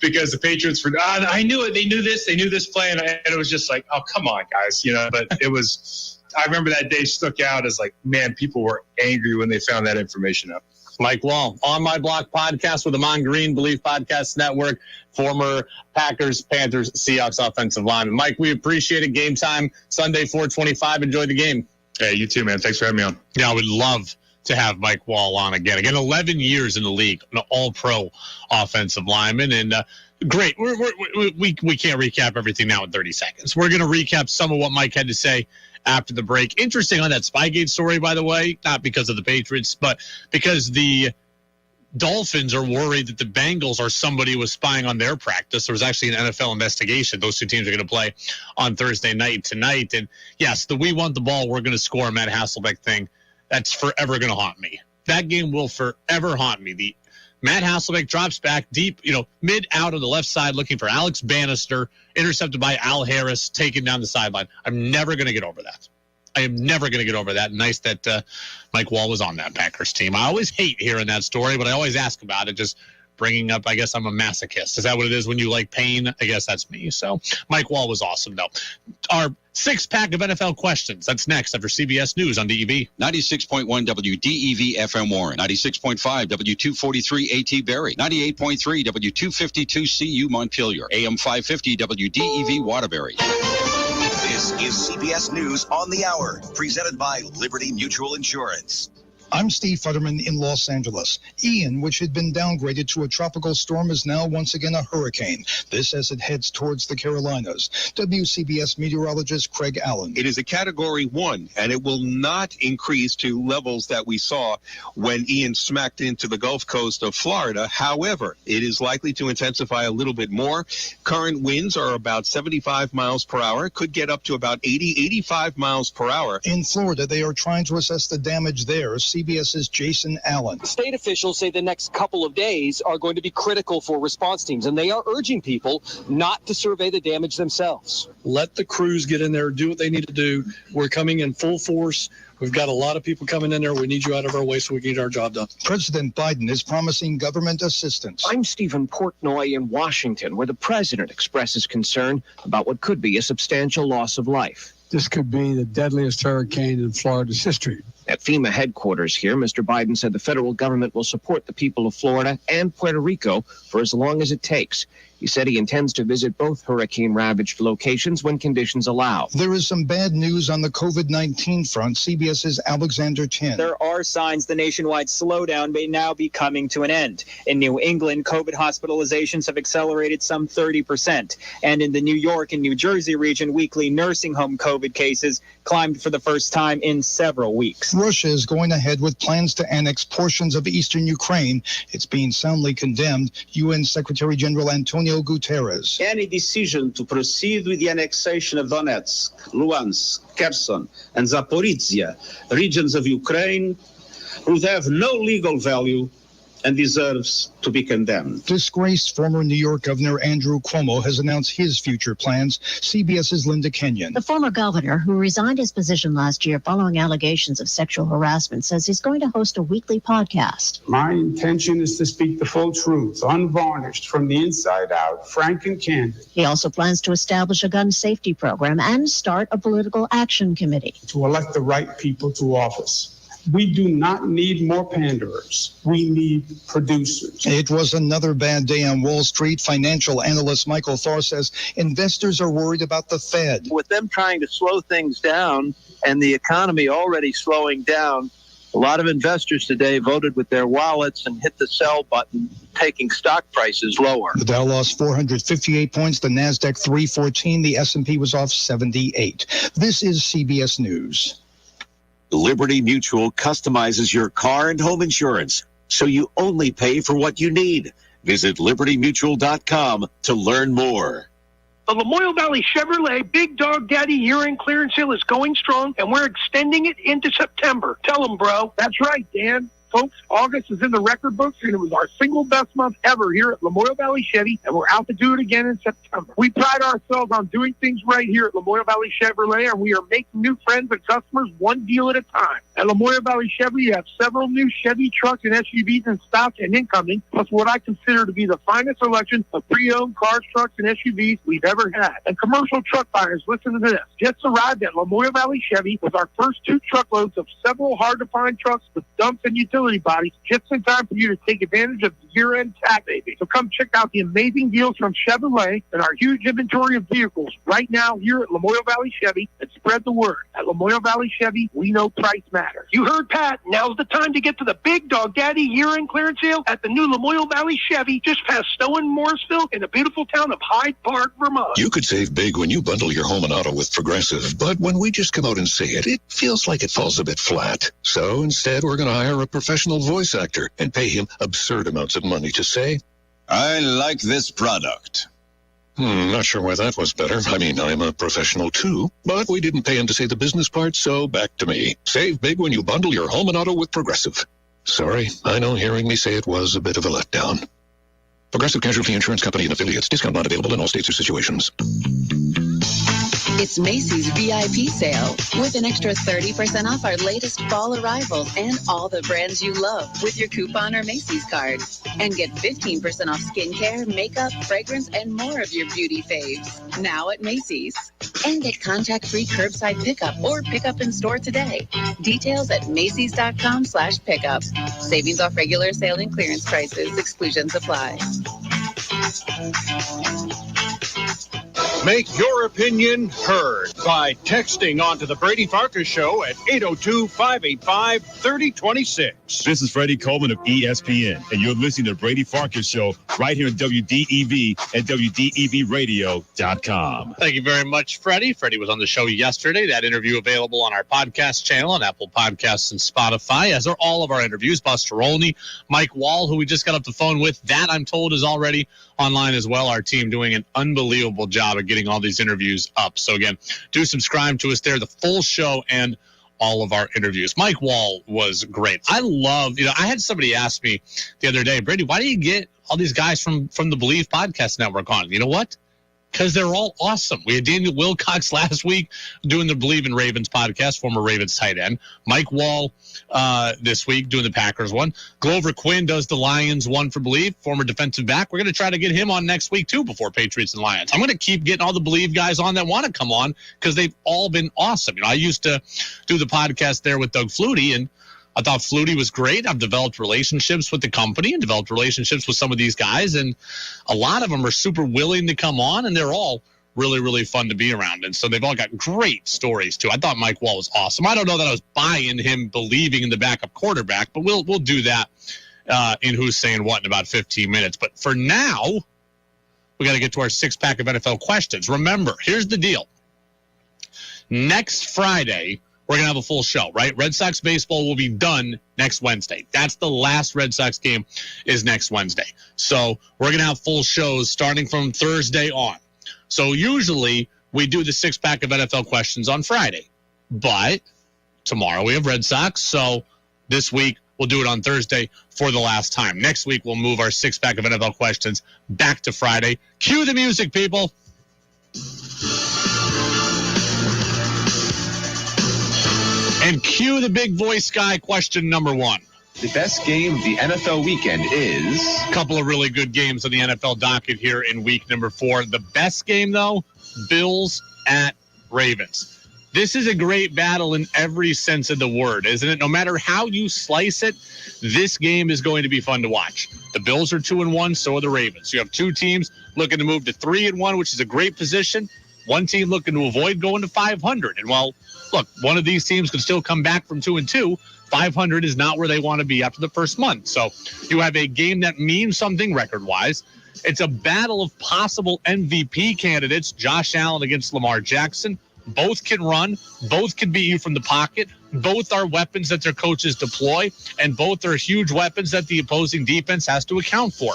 because the Patriots were. I knew it. They knew this. They knew this play, and it was just like, oh, come on, guys, But it was. I remember that day stuck out as like, man, people were angry when they found that information out. Mike Wahle, On My Block Podcast with Amon Green, Believe Podcast Network, former Packers, Panthers, Seahawks offensive lineman. Mike, we appreciate it. Game time Sunday, 4:25. Enjoy the game. Hey, you too, man. Thanks for having me on. Yeah, I would love to have Mike Wahle on again. 11 years in the league, an all-pro offensive lineman, and great. We can't recap everything now in 30 seconds. We're going to recap some of what Mike had to say after the break. Interesting on that Spygate story, by the way, not because of the Patriots, but because the Dolphins are worried that the Bengals or somebody was spying on their practice. There was actually an NFL investigation. Those 2 teams are going to play on Thursday night tonight. And yes, the we want the ball, we're going to score Matt Hasselbeck thing that's forever going to haunt me. That game will forever haunt me. The Matt Hasselbeck drops back deep, mid out on the left side, looking for Alex Bannister, intercepted by Al Harris, taken down the sideline. I'm never going to get over that. I am never going to get over that. Nice that Mike Wahle was on that Packers team. I always hate hearing that story, but I always ask about it, just bringing up, I guess I'm a masochist. Is that what it is when you like pain? I guess that's me. So Mike Wahle was awesome, though. Our six-pack of NFL questions. That's next after CBS News on DEV. 96.1 WDEV FM Warren. 96.5 W243 AT Barrie. 98.3 W252 CU Montpelier. AM 550 WDEV Waterbury. This is CBS News on the Hour, presented by Liberty Mutual Insurance. I'm Steve Futterman in Los Angeles. Ian, which had been downgraded to a tropical storm, is now once again a hurricane. This as it heads towards the Carolinas. WCBS meteorologist Craig Allen. It is a Category 1, and it will not increase to levels that we saw when Ian smacked into the Gulf Coast of Florida. However, it is likely to intensify a little bit more. Current winds are about 75 miles per hour. Could get up to about 85 miles per hour. In Florida, they are trying to assess the damage there. CBS's Jason Allen. State officials say the next couple of days are going to be critical for response teams, and they are urging people not to survey the damage themselves. Let the crews get in there, do what they need to do. We're coming in full force. We've got a lot of people coming in there. We need you out of our way so we can get our job done. President Biden is promising government assistance. I'm Stephen Portnoy in Washington, where the president expresses concern about what could be a substantial loss of life. This could be the deadliest hurricane in Florida's history. At FEMA headquarters here, Mr. Biden said the federal government will support the people of Florida and Puerto Rico for as long as it takes. He said he intends to visit both hurricane-ravaged locations when conditions allow. There is some bad news on the COVID-19 front. CBS's Alexander Tin. There are signs the nationwide slowdown may now be coming to an end. In New England, COVID hospitalizations have accelerated some 30%. And in the New York and New Jersey region, weekly nursing home COVID cases climbed for the first time in several weeks. Russia is going ahead with plans to annex portions of eastern Ukraine. It's being soundly condemned. UN Secretary General Antonio Guterres. Any decision to proceed with the annexation of Donetsk, Luhansk, Kherson, and Zaporizhia, regions of Ukraine, would have no legal value and deserves to be condemned. Disgraced former New York Governor Andrew Cuomo has announced his future plans. CBS's Linda Kenyon. The former governor, who resigned his position last year following allegations of sexual harassment, says he's going to host a weekly podcast. My intention is to speak the full truth, unvarnished, from the inside out, frank and candid. He also plans to establish a gun safety program and start a political action committee to elect the right people to office. We do not need more panderers. We need producers. It was another bad day on Wall Street. Financial analyst Michael Thor says investors are worried about the Fed. With them trying to slow things down and the economy already slowing down, a lot of investors today voted with their wallets and hit the sell button, taking stock prices lower. The Dow lost 458 points, the NASDAQ 314, the S&P was off 78. This is CBS News. Liberty Mutual customizes your car and home insurance, so you only pay for what you need. Visit libertymutual.com to learn more. The Lamoille Valley Chevrolet Big Dog Daddy year-end clearance sale is going strong, and we're extending it into September. Tell them, bro. That's right, Dan. Folks, August is in the record books, and it was our single best month ever here at Lamoille Valley Chevy, and we're out to do it again in September. We pride ourselves on doing things right here at Lamoille Valley Chevrolet, and we are making new friends and customers one deal at a time. At Lamoille Valley Chevy, you have several new Chevy trucks and SUVs in stock and incoming, plus what I consider to be the finest selection of pre-owned cars, trucks, and SUVs we've ever had. And commercial truck buyers, listen to this. Just arrived at Lamoille Valley Chevy with our first 2 truckloads of several hard-to-find trucks with dumps and utility bodies just in time for you to take advantage of the year-end tax savings. So come check out the amazing deals from Chevrolet and our huge inventory of vehicles right now here at Lamoille Valley Chevy, and spread the word. At Lamoille Valley Chevy, we know price matters. You heard Pat. Now's the time to get to the Big Dog Daddy year-end clearance sale at the new Lamoille Valley Chevy just past Stowe and Morrisville in the beautiful town of Hyde Park, Vermont. You could save big when you bundle your home and auto with Progressive, but when we just come out and say it, it feels like it falls a bit flat. So instead, we're going to hire a professional voice actor and pay him absurd amounts of money to say, I like this product. Not sure why that was better. I mean, I'm a professional too, but we didn't pay him to say the business part, so back to me. Save big when you bundle your home and auto with Progressive. Sorry, I know hearing me say it was a bit of a letdown. Progressive Casualty Insurance Company and Affiliates. Discount not available in all states or situations. It's Macy's VIP sale with an extra 30% off our latest fall arrivals and all the brands you love with your coupon or Macy's card. And get 15% off skincare, makeup, fragrance, and more of your beauty faves now at Macy's. And get contact-free curbside pickup or pickup in store today. Details at Macys.com/pickup. Savings off regular sale and clearance prices. Exclusions apply. Make your opinion heard by texting onto the Brady Farkas Show at 802-585-3026. This is Freddie Coleman of ESPN, and you're listening to the Brady Farkas Show right here on WDEV and WDEVradio.com. Thank you very much, Freddie. Freddie was on the show yesterday. That interview available on our podcast channel on Apple Podcasts and Spotify, as are all of our interviews. Buster Olney, Mike Wahle, who we just got off the phone with. That, I'm told, is already online as well. Our team doing an unbelievable job of getting all these interviews up. So again, do subscribe to us there, the full show and all of our interviews. Mike Wahle was great. I love, I had somebody ask me the other day, Brady, why do you get all these guys from the Believe Podcast Network on? You know what? Because they're all awesome. We had Daniel Wilcox last week doing the Believe in Ravens podcast, former Ravens tight end. Mike Wahle this week doing the Packers one. Glover Quinn does the Lions one for Believe, former defensive back. We're going to try to get him on next week, too, before Patriots and Lions. I'm going to keep getting all the Believe guys on that want to come on because they've all been awesome. I used to do the podcast there with Doug Flutie, and I thought Flutie was great. I've developed relationships with the company and developed relationships with some of these guys, and a lot of them are super willing to come on, and they're all really, really fun to be around. And so they've all got great stories, too. I thought Mike Wahle was awesome. I don't know that I was buying him believing in the backup quarterback, but we'll do that in Who's Saying What in about 15 minutes. But for now, we got to get to our six-pack of NFL questions. Remember, here's the deal. Next Friday, we're going to have a full show, right? Red Sox baseball will be done next Wednesday. That's the last Red Sox game is next Wednesday. So we're going to have full shows starting from Thursday on. So usually we do the six-pack of NFL questions on Friday. But tomorrow we have Red Sox, so this week we'll do it on Thursday for the last time. Next week we'll move our six-pack of NFL questions back to Friday. Cue the music, people. And cue the big voice guy, question number one. The best game of the NFL weekend is... A couple of really good games on the NFL docket here in week number 4. The best game, though, Bills at Ravens. This is a great battle in every sense of the word, isn't it? No matter how you slice it, this game is going to be fun to watch. The Bills are 2-1, so are the Ravens. You have two teams looking to move to 3-1, which is a great position. One team looking to avoid going to 500. And while, look, one of these teams could still come back from 2-2, 500 is not where they want to be after the first month. So you have a game that means something record-wise. It's a battle of possible MVP candidates. Josh Allen against Lamar Jackson. Both can run. Both can beat you from the pocket. Both are weapons that their coaches deploy, and both are huge weapons that the opposing defense has to account for.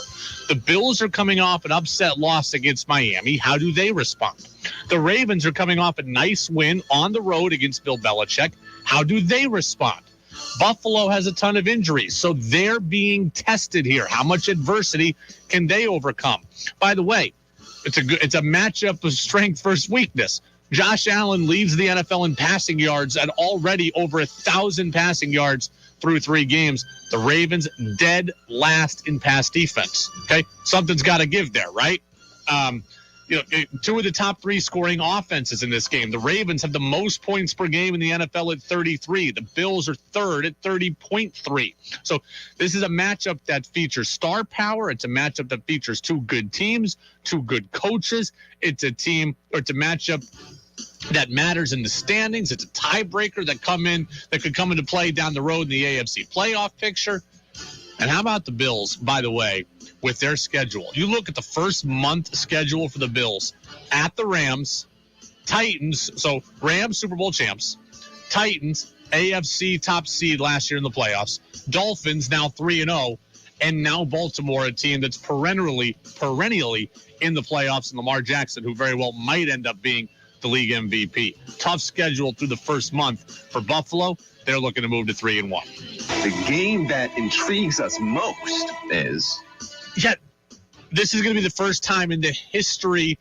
The Bills are coming off an upset loss against Miami. How do they respond? The Ravens are coming off a nice win on the road against Bill Belichick. How do they respond? Buffalo has a ton of injuries, so they're being tested here. How much adversity can they overcome? By the way, it's a matchup of strength versus weakness. Josh Allen leads the NFL in passing yards at already over 1,000 passing yards through 3 games. The Ravens dead last in pass defense. Okay, something's got to give there, right? Two of the top 3 scoring offenses in this game. The Ravens have the most points per game in the NFL at 33. The Bills are third at 30.3. So this is a matchup that features star power. It's a matchup that features 2 good teams, 2 good coaches. It's a matchup that matters in the standings. It's a tiebreaker that could come into play down the road in the AFC playoff picture. And how about the Bills, by the way, with their schedule? You look at the first month schedule for the Bills at the Rams, Titans, so Rams, Super Bowl champs, Titans, AFC top seed last year in the playoffs, Dolphins now 3-0, and now Baltimore, a team that's perennially in the playoffs, and Lamar Jackson, who very well might end up being the league MVP. Tough schedule through the first month for Buffalo. They're looking to move to 3-1. The game that intrigues us most is... Yeah, this is going to be the first time in the history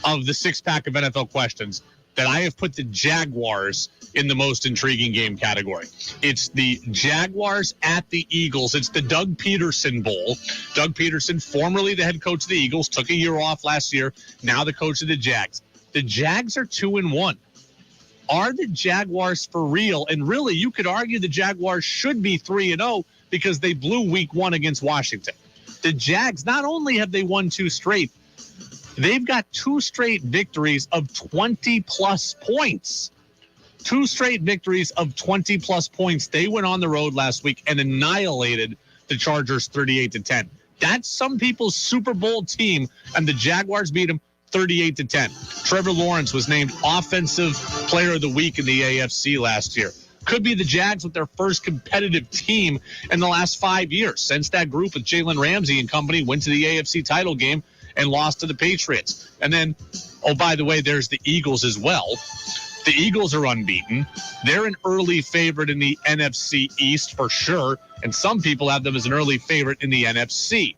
of the six-pack of NFL questions that I have put the Jaguars in the most intriguing game category. It's the Jaguars at the Eagles. It's the Doug Peterson Bowl. Doug Peterson, formerly the head coach of the Eagles, took a year off last year, now the coach of the Jags. The Jags are 2-1. Are the Jaguars for real? And really, you could argue the Jaguars should be 3-0 because they blew week 1 against Washington. The Jags, not only have they won 2 straight, they've got 2 straight victories of 20-plus points. 2 straight victories of 20-plus points. They went on the road last week and annihilated the Chargers 38-10. That's some people's Super Bowl team, and the Jaguars beat them 38-10. Trevor Lawrence was named Offensive Player of the Week in the AFC last year. Could be the Jags with their first competitive team in the last 5 years. Since that group with Jalen Ramsey and company went to the AFC title game and lost to the Patriots. And then, oh, by the way, there's the Eagles as well. The Eagles are unbeaten. They're an early favorite in the NFC East for sure, and some people have them as an early favorite in the NFC.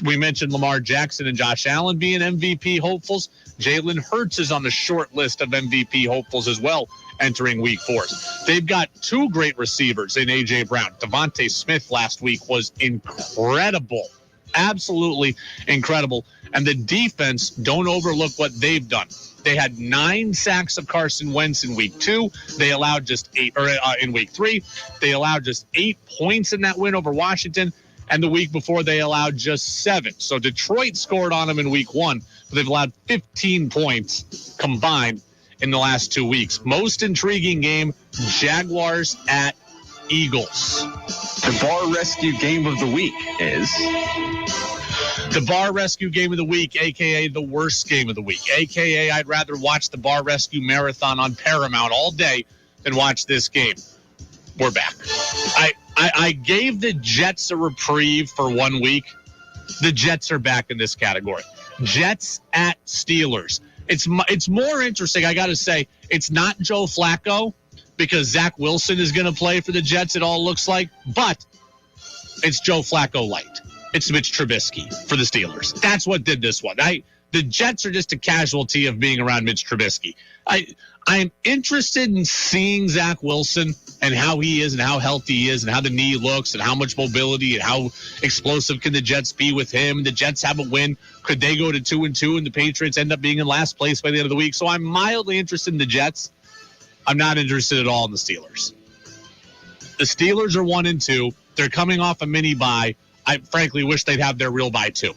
We mentioned Lamar Jackson and Josh Allen being MVP hopefuls. Jalen Hurts is on the short list of MVP hopefuls as well entering week 4. They've got 2 great receivers in A.J. Brown. Devontae Smith last week was incredible. Absolutely incredible. And the defense, don't overlook what they've done. They had 9 sacks of Carson Wentz in week 2. They allowed just 8, in week 3. They allowed just 8 points in that win over Washington. And the week before, they allowed just 7. So Detroit scored on them in week 1, but they've allowed 15 points combined in the last 2 weeks. Most intriguing game, Jaguars at Eagles. The bar rescue game of the week is... The bar rescue game of the week, a.k.a. the worst game of the week, a.k.a. I'd rather watch the bar rescue marathon on Paramount all day than watch this game. We're back. I gave the Jets a reprieve for 1 week. The Jets are back in this category. Jets at Steelers. It's more interesting, I got to say. It's not Joe Flacco because Zach Wilson is going to play for the Jets, it all looks like, but it's Joe Flacco light. It's Mitch Trubisky for the Steelers. That's what did this one. The Jets are just a casualty of being around Mitch Trubisky. I'm interested in seeing Zach Wilson and how he is and how healthy he is and how the knee looks and how much mobility and how explosive can the Jets be with him. The Jets have a win. Could they go to 2-2 and the Patriots end up being in last place by the end of the week? So I'm mildly interested in the Jets. I'm not interested at all in the Steelers. The Steelers are 1-2. They're coming off a mini bye. I frankly wish they'd have their real bye too.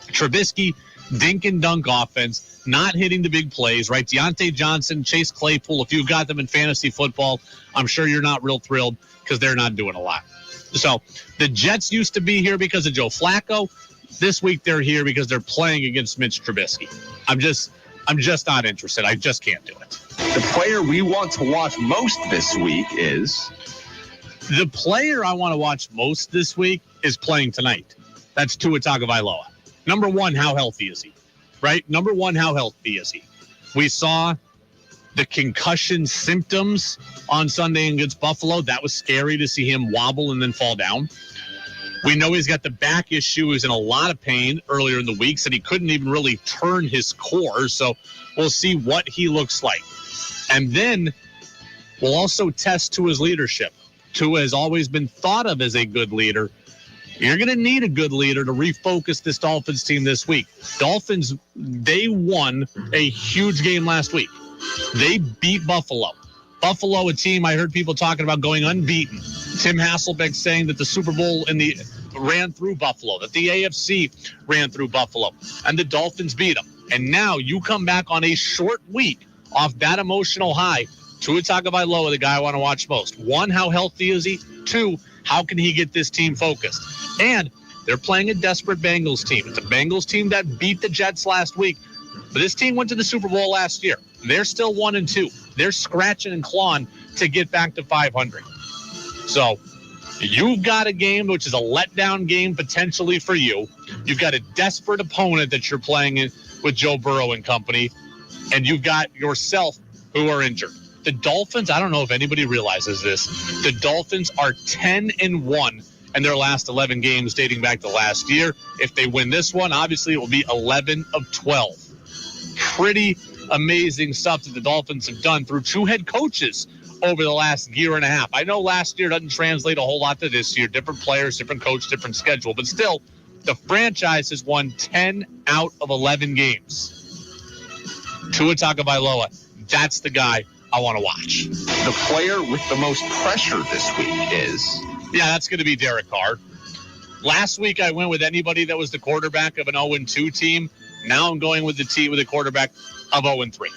Trubisky, dink and dunk offense, not hitting the big plays, right? Deontay Johnson, Chase Claypool, if you've got them in fantasy football, I'm sure you're not real thrilled because they're not doing a lot. So the Jets used to be here because of Joe Flacco. This week they're here because they're playing against Mitch Trubisky. I'm just not interested. I just can't do it. The player we want to watch most this week is... The player I want to watch most this week is playing tonight. That's Tua Tagovailoa. Number 1, how healthy is he? Right? Number 1, how healthy is he? We saw the concussion symptoms on Sunday against Buffalo. That was scary to see him wobble and then fall down. We know he's got the back issue. He's in a lot of pain earlier in the week, said he couldn't even really turn his core. So we'll see what he looks like. And then we'll also test Tua's leadership. Tua has always been thought of as a good leader. You're going to need a good leader to refocus this Dolphins team this week. Dolphins, they won a huge game last week. They beat Buffalo. Buffalo, a team I heard people talking about going unbeaten. Tim Hasselbeck saying that the Super Bowl ran through Buffalo, that the AFC ran through Buffalo, and the Dolphins beat them. And now you come back on a short week off that emotional high. Tua Tagovailoa, the guy I want to watch most. 1, how healthy is he? 2, how can he get this team focused? And they're playing a desperate Bengals team. It's a Bengals team that beat the Jets last week. But this team went to the Super Bowl last year. They're still 1-2. They're scratching and clawing to get back to 500. So You've got a game which is a letdown game potentially for you. You've got a desperate opponent that you're playing in with Joe Burrow and company, and you've got yourself who are injured. The Dolphins, I don't know if anybody realizes this, the Dolphins are 10-1 in their last 11 games dating back to last year. If they win this one, obviously it will be 11 of 12. Pretty amazing stuff that the Dolphins have done through 2 head coaches over the last year and a half. I know last year doesn't translate a whole lot to this year. Different players, different coach, different schedule. But still, the franchise has won 10 out of 11 games. Tua Tagovailoa, that's the guy I want to watch. The player with the most pressure this week is... Yeah, that's going to be Derek Carr. Last week I went with anybody that was the quarterback of an 0-2 team. Now I'm going with the team with a quarterback of 0-3.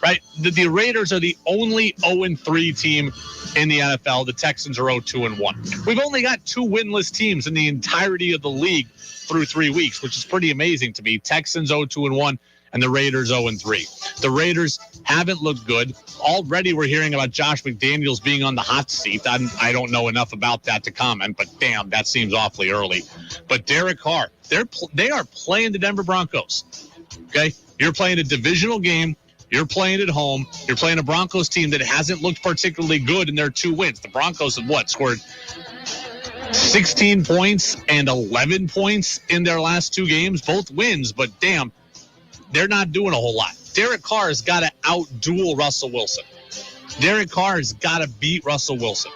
Right? The Raiders are the only 0-3 team in the NFL. The Texans are 0-2-1. We've only got 2 winless teams in the entirety of the league through 3 weeks, which is pretty amazing to me. Texans 0-2-1 and the Raiders 0-3. The Raiders haven't looked good. Already we're hearing about Josh McDaniels being on the hot seat. I don't know enough about that to comment, but damn, that seems awfully early. But Derek Carr, they are playing the Denver Broncos. Okay? You're playing a divisional game. You're playing at home. You're playing a Broncos team that hasn't looked particularly good in their 2 wins. The Broncos have scored 16 points and 11 points in their last 2 games, both wins, but damn, they're not doing a whole lot. Derek Carr has got to out-duel Russell Wilson. Derek Carr has got to beat Russell Wilson.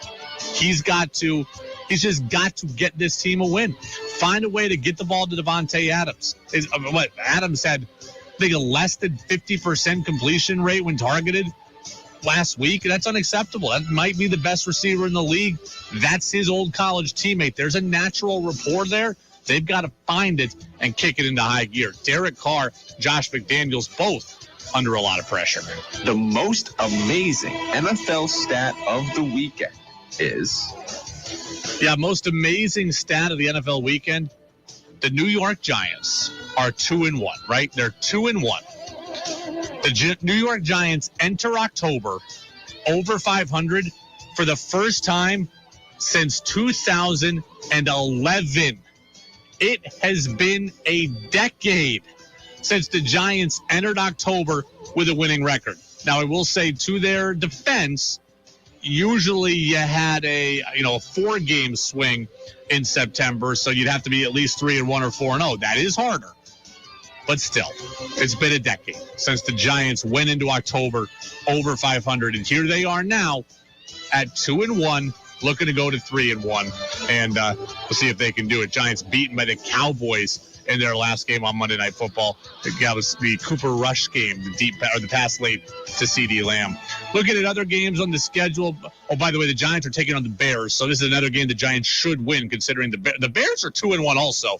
He's just got to get this team a win. Find a way to get the ball to Devontae Adams. Adams had, I think, a less than 50% completion rate when targeted last week. That's unacceptable. That might be the best receiver in the league. That's his old college teammate. There's a natural rapport there. They've got to find it and kick it into high gear. Derek Carr, Josh McDaniels, both under a lot of pressure. The most amazing NFL stat of the weekend is... Yeah, most amazing stat of the NFL weekend. The New York Giants are 2-1, right? They're 2-1. The New York Giants enter October over 500 for the first time since 2011. It has been a decade since the Giants entered October with a winning record. Now, I will say, to their defense, usually you had a 4-game swing in September, so you'd have to be at least 3-1 or 4-0. That is harder. But still, it's been a decade since the Giants went into October over 500, and here they are now at 2-1, looking to go to 3-1, and we'll see if they can do it. Giants beaten by the Cowboys in their last game on Monday Night Football. That was the Cooper Rush game, the pass late to CeeDee Lamb. Looking at other games on the schedule. Oh, by the way, the Giants are taking on the Bears, so this is another game the Giants should win, considering the Bears are 2-1 also,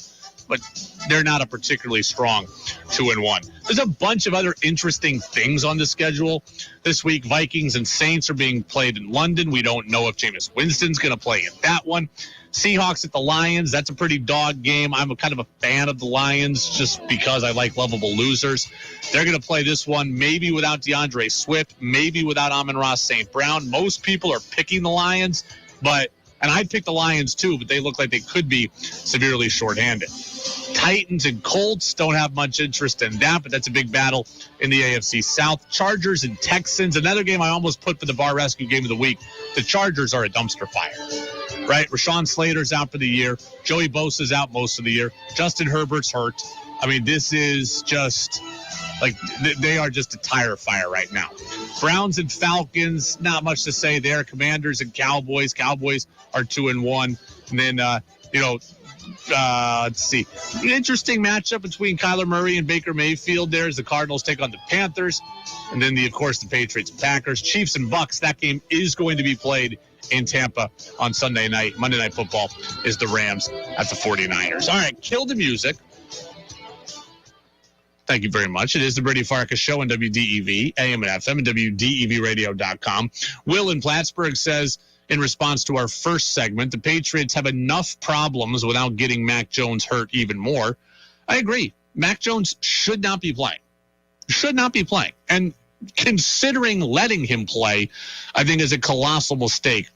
but they're not a particularly strong 2-1. There's a bunch of other interesting things on the schedule this week. Vikings and Saints are being played in London. We don't know if Jameis Winston's going to play in that one. Seahawks at the Lions, that's a pretty dog game. I'm kind of a fan of the Lions just because I like lovable losers. They're going to play this one maybe without DeAndre Swift, maybe without Amon-Ra St. Brown. Most people are picking the Lions, and I'd pick the Lions too, but they look like they could be severely shorthanded. Titans and Colts, don't have much interest in that, but that's a big battle in the AFC South. Chargers and Texans, another game I almost put for the bar rescue game of the week. The Chargers are a dumpster fire, right? Rashawn Slater's out for the year. Joey Bosa's out most of the year. Justin Herbert's hurt. I mean, this is just they are just a tire fire right now. Browns and Falcons, not much to say there. Commanders and Cowboys. Cowboys are 2-1. And then, let's see. An interesting matchup between Kyler Murray and Baker Mayfield there as the Cardinals take on the Panthers. And then, of course, the Patriots and Packers. Chiefs and Bucks, that game is going to be played in Tampa on Sunday night. Monday Night Football is the Rams at the 49ers. All right, kill the music. Thank you very much. It is the Brady Farkas Show on WDEV, AM and FM, and WDEVradio.com. Will in Plattsburgh says, in response to our first segment, the Patriots have enough problems without getting Mac Jones hurt even more. I agree. Mac Jones should not be playing. Should not be playing. And considering letting him play, I think is a colossal mistake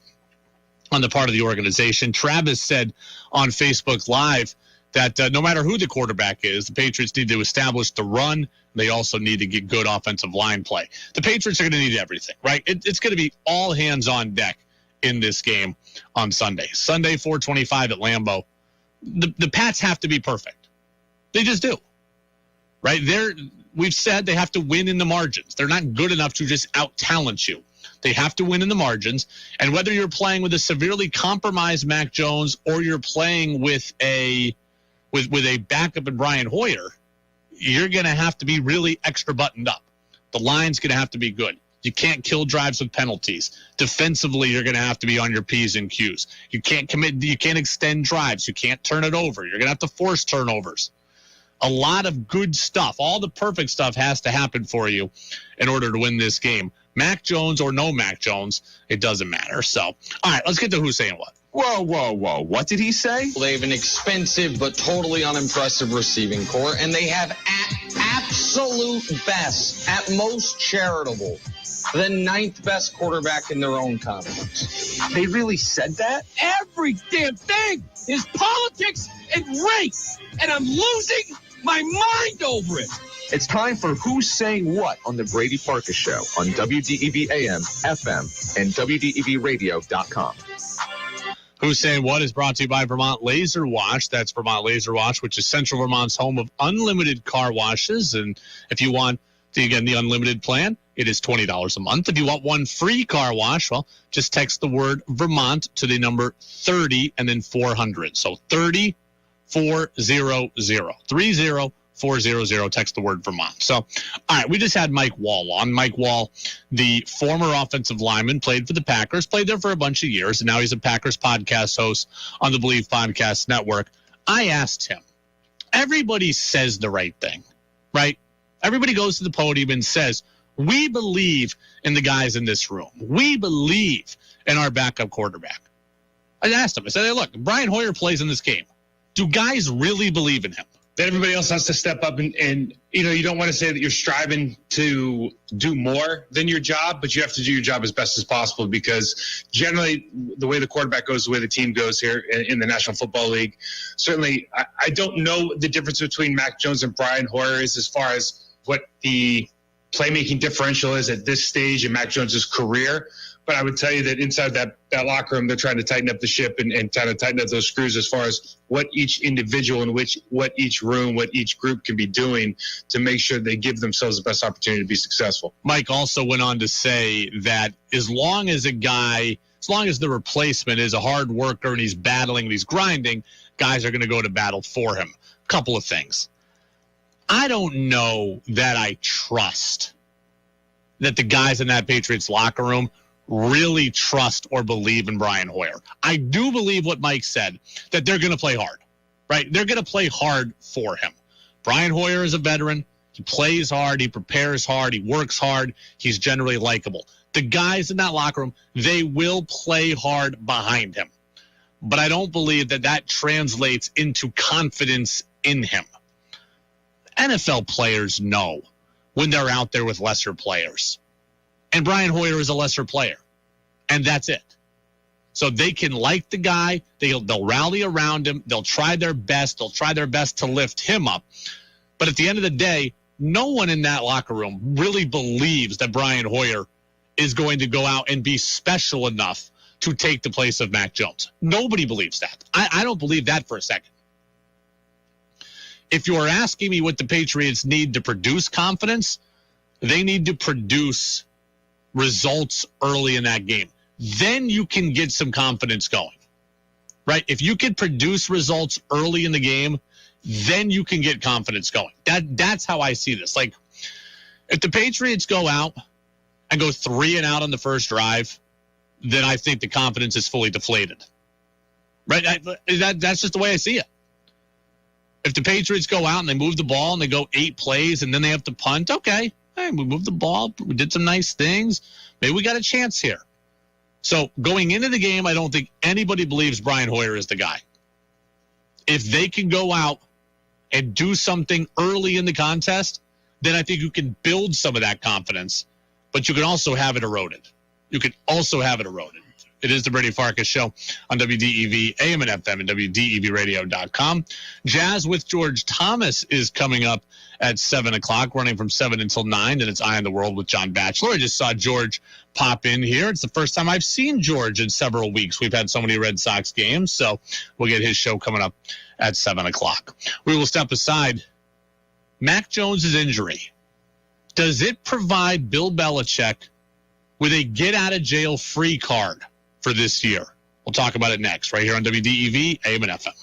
on the part of the organization. Travis said on Facebook Live that no matter who the quarterback is, the Patriots need to establish the run. They also need to get good offensive line play. The Patriots are going to need everything, right? It's going to be all hands on deck in this game on Sunday. Sunday, 4:25 at Lambeau. The Pats have to be perfect. They just do, right? We've said they have to win in the margins. They're not good enough to just out-talent you. They have to win in the margins. And whether you're playing with a severely compromised Mac Jones or you're playing with a backup in Brian Hoyer, you're going to have to be really extra buttoned up. The line's going to have to be good. You can't kill drives with penalties. Defensively, you're going to have to be on your P's and Q's. You can't extend drives. You can't turn it over. You're going to have to force turnovers. A lot of good stuff. All the perfect stuff has to happen for you in order to win this game. Mac Jones or no Mac Jones, it doesn't matter. So, all right, let's get to who's saying what. Whoa. What did he say? They have an expensive but totally unimpressive receiving core, and they have at absolute best, at most charitable, the 9th best quarterback in their own conference. They really said that? Every damn thing is politics and race, and I'm losing my mind over it. It's time for Who's Saying What on the Brady Farkas Show on WDEV AM, FM, and WDEVradio.com. Who's Saying What is brought to you by Vermont Laser Wash. That's Vermont Laser Wash, which is Central Vermont's home of unlimited car washes. And if you want the unlimited plan, it is $20 a month. If you want one free car wash, well, just text the word Vermont to the number 30 and then 400. So 30400. 30400. Text the word Vermont. So, all right, we just had Mike Wahle on. Mike Wahle, the former offensive lineman, played for the Packers, played there for a bunch of years, and now he's a Packers podcast host on the Believe Podcast Network. I asked him, everybody says the right thing, right? Everybody goes to the podium and says, we believe in the guys in this room. We believe in our backup quarterback. I asked him, I said, hey, look, Brian Hoyer plays in this game. Do guys really believe in him? That everybody else has to step up and you don't want to say that you're striving to do more than your job, but you have to do your job as best as possible, because generally the way the quarterback goes, the way the team goes here in the National Football League. Certainly, I don't know the difference between Mac Jones and Brian Hoyer is as far as what the playmaking differential is at this stage in Mac Jones's career. But I would tell you that inside that locker room, they're trying to tighten up the ship and try to tighten up those screws as far as what each individual and what each room, what each group can be doing to make sure they give themselves the best opportunity to be successful. Mike also went on to say that as long as the replacement is a hard worker and he's battling and he's grinding, guys are going to go to battle for him. A couple of things. I don't know that I trust that the guys in that Patriots locker room really trust or believe in Brian Hoyer. I do believe what Mike said, that they're going to play hard, right? They're going to play hard for him. Brian Hoyer is a veteran. He plays hard. He prepares hard. He works hard. He's generally likable. The guys in that locker room, they will play hard behind him. But I don't believe that translates into confidence in him. NFL players know when they're out there with lesser players. And Brian Hoyer is a lesser player. And that's it. So they can like the guy. They'll rally around him. They'll try their best. They'll try their best to lift him up. But at the end of the day, no one in that locker room really believes that Brian Hoyer is going to go out and be special enough to take the place of Mac Jones. Nobody believes that. I don't believe that for a second. If you're asking me what the Patriots need to produce confidence, they need to produce results early in that game. Then you can get some confidence going, right? If you can produce results early in the game, then you can get confidence going. That's how I see this. Like, if the Patriots go out and go 3-and-out on the first drive, then I think the confidence is fully deflated, right? That's just the way I see it. If the Patriots go out and they move the ball and they go 8 plays and then they have to punt, okay, hey, we moved the ball, we did some nice things, maybe we got a chance here. So going into the game, I don't think anybody believes Brian Hoyer is the guy. If they can go out and do something early in the contest, then I think you can build some of that confidence, but you can also have it eroded. It is the Brady Farkas Show on WDEV, AM and FM, and WDEVradio.com. Jazz with George Thomas is coming up at 7 o'clock, running from 7 until 9, and it's Eye on the World with John Batchelor. I just saw George pop in here. It's the first time I've seen George in several weeks. We've had so many Red Sox games, so we'll get his show coming up at 7 o'clock. We will step aside. Mac Jones' injury. Does it provide Bill Belichick with a get-out-of-jail-free card for this year? We'll talk about it next, right here on WDEV, AM and FM.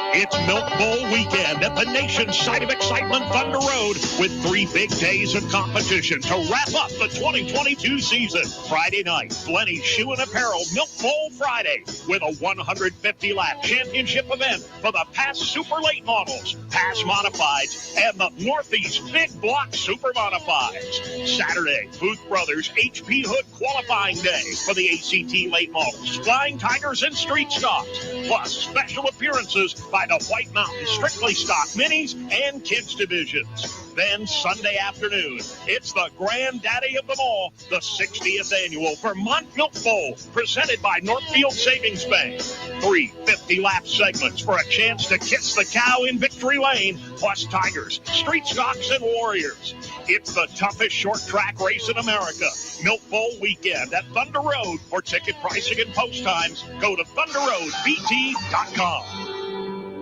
It's Milk Bowl weekend at the nation's site of excitement, Thunder Road, with 3 big days of competition to wrap up the 2022 season. Friday night, Blenny's Shoe and Apparel Milk Bowl Friday with a 150-lap championship event for the past Super Late Models, Pass Modifieds, and the Northeast Big Block Super Modifieds. Saturday, Booth Brothers HP Hood Qualifying Day for the ACT Late Models, Flying Tigers, and Street Stocks, plus special appearances by the White Mountain Strictly Stock Minis and Kids Divisions. Then Sunday afternoon, it's the granddaddy of them all, the 60th annual Vermont Milk Bowl, presented by Northfield Savings Bank. 3 50-lap segments for a chance to kiss the cow in Victory Lane, plus Tigers, Street Stocks, and Warriors. It's the toughest short track race in America. Milk Bowl weekend at Thunder Road. For ticket pricing and post times, go to thunderroadbt.com.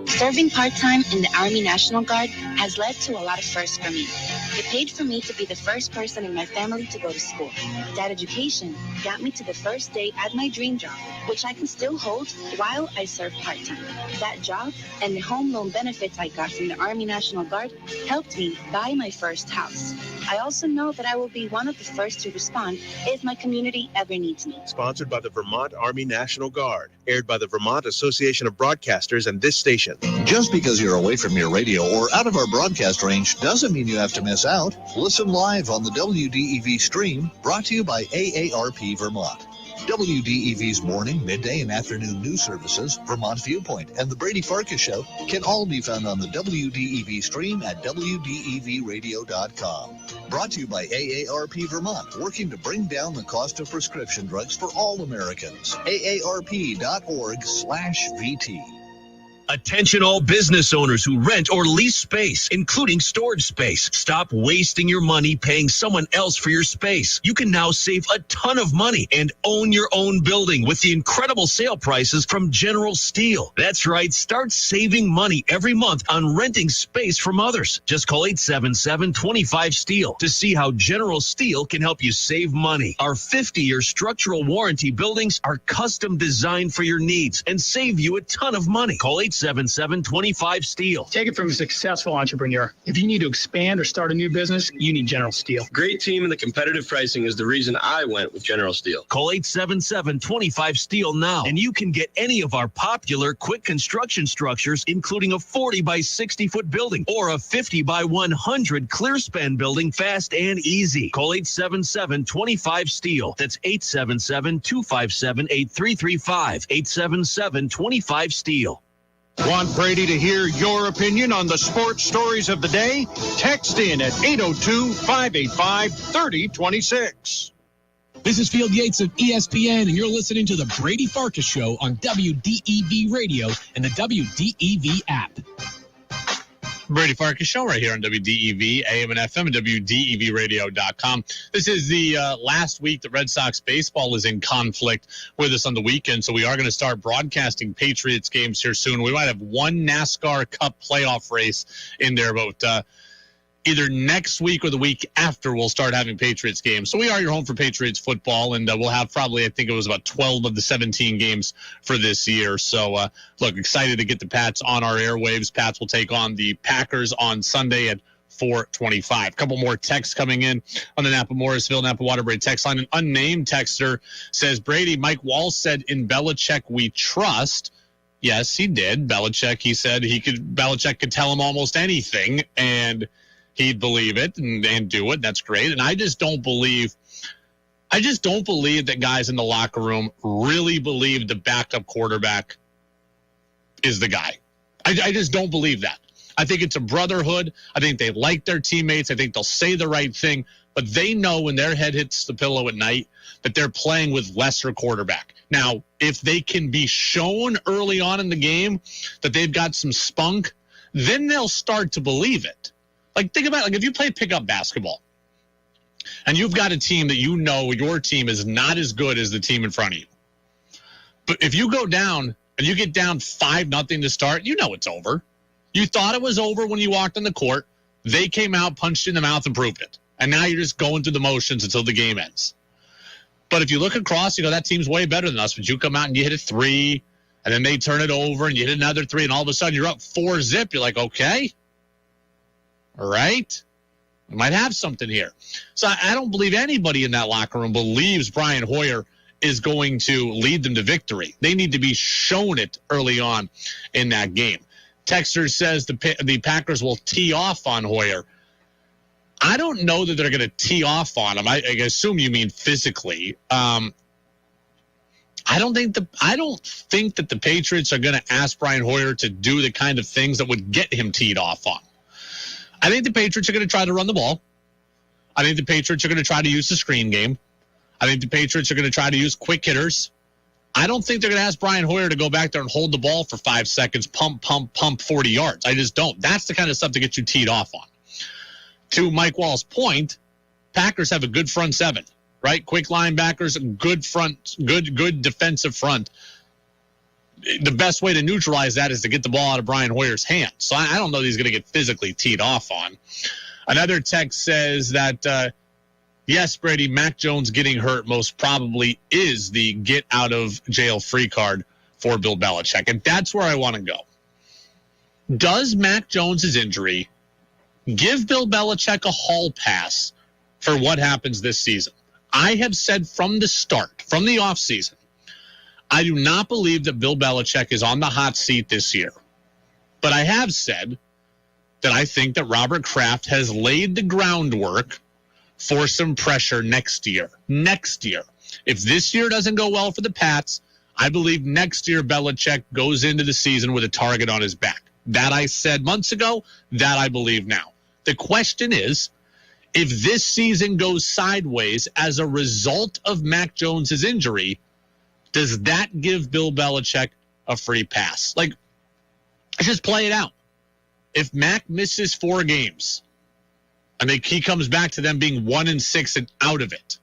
Serving part-time in the Army National Guard has led to a lot of firsts for me. It paid for me to be the first person in my family to go to school. That education got me to the first day at my dream job, which I can still hold while I serve part-time. That job and the home loan benefits I got from the Army National Guard helped me buy my first house. I also know that I will be one of the first to respond if my community ever needs me. Sponsored by the Vermont Army National Guard. Aired by the Vermont Association of Broadcasters and this station. Just because you're away from your radio or out of our broadcast range doesn't mean you have to miss out. Listen live on the WDEV stream, brought to you by AARP Vermont. WDEV's morning, midday, and afternoon news services, Vermont Viewpoint, and the Brady Farkas Show can all be found on the WDEV stream at WDEVradio.com. Brought to you by AARP Vermont, working to bring down the cost of prescription drugs for all Americans. AARP.org/VT. Attention all business owners who rent or lease space, including storage space. Stop wasting your money paying someone else for your space. You can now save a ton of money and own your own building with the incredible sale prices from General Steel. That's right, start saving money every month on renting space from others. Just call 877-25-STEEL to see how General Steel can help you save money. Our 50-year structural warranty buildings are custom designed for your needs and save you a ton of money. Call 877-25-STEEL. Take it from a successful entrepreneur. If you need to expand or start a new business, you need General Steel. Great team and the competitive pricing is the reason I went with General Steel. Call 877-25-STEEL now, and you can get any of our popular quick construction structures, including a 40 by 60 foot building or a 50 by 100 clear span building, fast and easy. Call 877-25-STEEL. That's 877-257-8335. 877-25-STEEL. Want Brady to hear your opinion on the sports stories of the day? Text in at 802-585-3026. This is Field Yates of ESPN, and you're listening to the Brady Farkas Show on WDEV Radio and the WDEV app. Brady Farkas Show right here on WDEV, AM and FM, and WDEVradio.com. This is the last week that Red Sox baseball is in conflict with us on the weekend, so we are going to start broadcasting Patriots games here soon. We might have one NASCAR Cup playoff race in there, but either next week or the week after we'll start having Patriots games. So we are your home for Patriots football, and we'll have probably, I think it was about 12 of the 17 games for this year. So, look, excited to get the Pats on our airwaves. Pats will take on the Packers on Sunday at 4:25. A couple more texts coming in on the Napa Morrisville, Napa Waterbury text line. An unnamed texter says, Brady, Mike Wahle said in Belichick we trust. Yes, he did. Belichick, he said Belichick could tell him almost anything, and he'd believe it and do it. That's great. And I just don't believe that guys in the locker room really believe the backup quarterback is the guy. I just don't believe that. I think it's a brotherhood. I think they like their teammates. I think they'll say the right thing. but they know when their head hits the pillow at night that they're playing with lesser quarterback. Now, if they can be shown early on in the game that they've got some spunk, then they'll start to believe it. Like, think about it. Like, if you play pickup basketball and you've got a team that you know your team is not as good as the team in front of you, but if you go down and you get down 5-0 to start, you know it's over. You thought it was over when you walked on the court. They came out, punched you in the mouth, and proved it. And now you're just going through the motions until the game ends. But if you look across, you go, that team's way better than us. But you come out and you hit a 3, and then they turn it over, and you hit another 3, and all of a sudden you're up 4-0. You're like, okay, all right, we might have something here. So I don't believe anybody in that locker room believes Brian Hoyer is going to lead them to victory. They need to be shown it early on in that game. Texter says the Packers will tee off on Hoyer. I don't know that they're going to tee off on him. I assume you mean physically. I don't think that the Patriots are going to ask Brian Hoyer to do the kind of things that would get him teed off on. I think the Patriots are going to try to run the ball. I think the Patriots are going to try to use the screen game. I think the Patriots are going to try to use quick hitters. I don't think they're going to ask Brian Hoyer to go back there and hold the ball for 5 seconds, pump 40 yards. I just don't. That's the kind of stuff to get you teed off on. To Mike Wall's point, Packers have a good front seven, right? Quick linebackers, good front, good defensive front. The best way to neutralize that is to get the ball out of Brian Hoyer's hands. So I don't know that he's going to get physically teed off on. Another text says that, yes, Brady, Mac Jones getting hurt most probably is the get out of jail free card for Bill Belichick. And that's where I want to go. Does Mac Jones's injury give Bill Belichick a hall pass for what happens this season? I have said from the start, from the offseason, I do not believe that Bill Belichick is on the hot seat this year. But I have said that I think that Robert Kraft has laid the groundwork for some pressure next year. Next year. If this year doesn't go well for the Pats, I believe next year Belichick goes into the season with a target on his back. That I said months ago, that I believe now. The question is, if this season goes sideways as a result of Mac Jones's injury, does that give Bill Belichick a free pass? Like, let's just play it out. If Mac misses 4 games, and he comes back to them being 1-6 and out of it,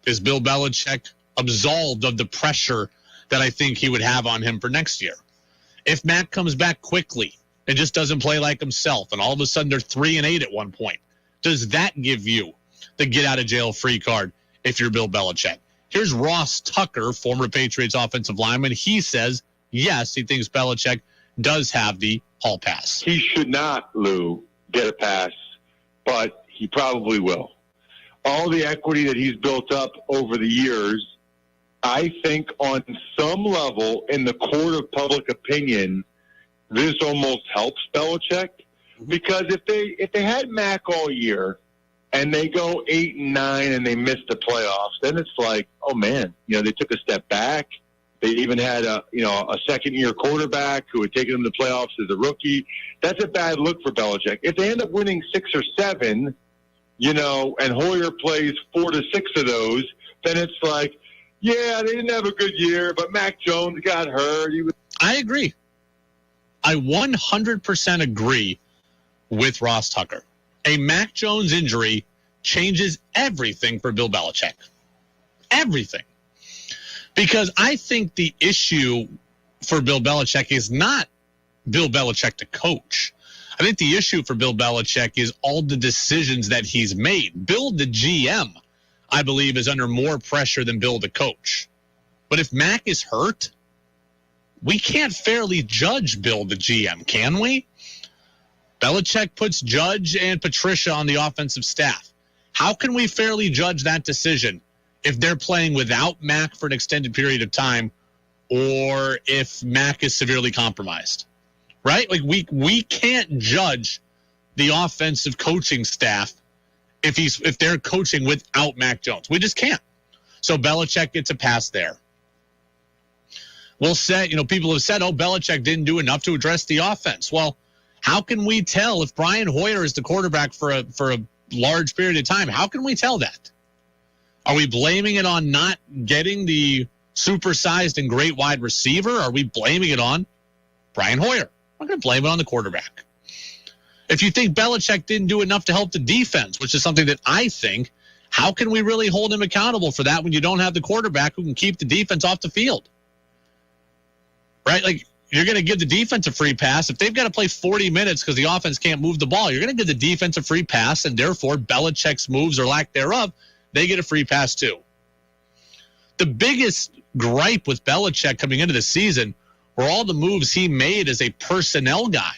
is Bill Belichick absolved of the pressure that I think he would have on him for next year? If Mac comes back quickly and just doesn't play like himself, and all of a sudden they're 3-8 at one point, does that give you the get out of jail free card if you're Bill Belichick? Here's Ross Tucker, former Patriots offensive lineman. He says, yes, he thinks Belichick does have the hall pass. He should not, Lou, get a pass, but he probably will. All the equity that he's built up over the years, I think on some level in the court of public opinion, this almost helps Belichick. Because if they had Mac all year and they go 8-9 and they miss the playoffs, then it's like, oh man, they took a step back. They even had a second-year quarterback who had taken them to playoffs as a rookie. That's a bad look for Belichick. If they end up winning 6 or 7, and Hoyer plays 4 to 6 of those, then it's like, yeah, they didn't have a good year, but Mac Jones got hurt. I agree. I 100% agree with Ross Tucker. A Mac Jones injury changes everything for Bill Belichick. Everything. Because I think the issue for Bill Belichick is not Bill Belichick to coach. I think the issue for Bill Belichick is all the decisions that he's made. Bill, the GM, I believe, is under more pressure than Bill, the coach. But if Mac is hurt, we can't fairly judge Bill, the GM, can we? Belichick puts Judge and Patricia on the offensive staff. How can we fairly judge that decision if they're playing without Mac for an extended period of time, or if Mac is severely compromised? Right? Like we can't judge the offensive coaching staff if they're coaching without Mac Jones. We just can't. So Belichick gets a pass there. We'll say, people have said, Belichick didn't do enough to address the offense. Well, how can we tell if Brian Hoyer is the quarterback for a large period of time. How can we tell that? Are we blaming it on not getting the supersized and great wide receiver? Are we blaming it on Brian Hoyer? I'm going to blame it on the quarterback. If you think Belichick didn't do enough to help the defense, which is something that I think, how can we really hold him accountable for that when you don't have the quarterback who can keep the defense off the field? Right? Like, you're going to give the defense a free pass. If they've got to play 40 minutes because the offense can't move the ball, you're going to give the defense a free pass, and therefore Belichick's moves or lack thereof, they get a free pass too. The biggest gripe with Belichick coming into the season were all the moves he made as a personnel guy.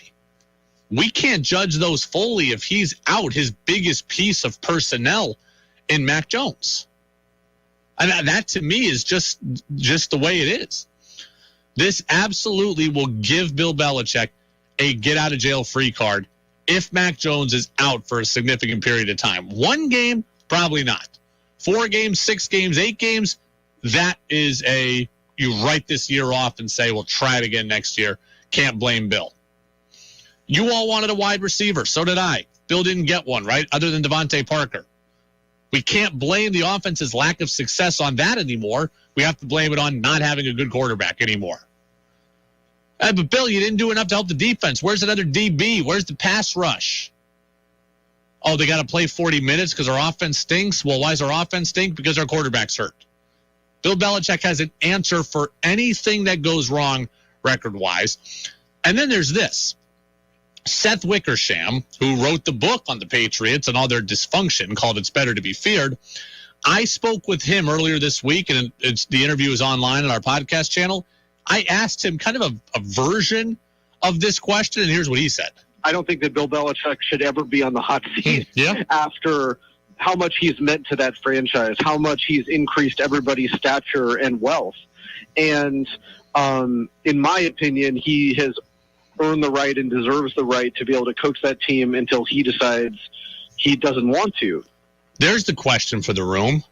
We can't judge those fully if he's out his biggest piece of personnel in Mac Jones. And that to me is just the way it is. This absolutely will give Bill Belichick a get-out-of-jail-free card if Mac Jones is out for a significant period of time. 1 game, probably not. 4 games, 6 games, 8 games, that is you write this year off and say, we'll try it again next year. Can't blame Bill. You all wanted a wide receiver. So did I. Bill didn't get one, right, other than Devontae Parker. We can't blame the offense's lack of success on that anymore. We have to blame it on not having a good quarterback anymore. But, Bill, you didn't do enough to help the defense. Where's another DB? Where's the pass rush? Oh, they got to play 40 minutes because our offense stinks? Well, why does our offense stink? Because our quarterback's hurt. Bill Belichick has an answer for anything that goes wrong record-wise. And then there's this. Seth Wickersham, who wrote the book on the Patriots and all their dysfunction called It's Better to Be Feared, I spoke with him earlier this week, and the interview is online on our podcast channel. I asked him kind of a version of this question, and here's what he said. I don't think that Bill Belichick should ever be on the hot seat after how much he's meant to that franchise, how much he's increased everybody's stature and wealth. And in my opinion, he has earned the right and deserves the right to be able to coach that team until he decides he doesn't want to. There's the question for the room.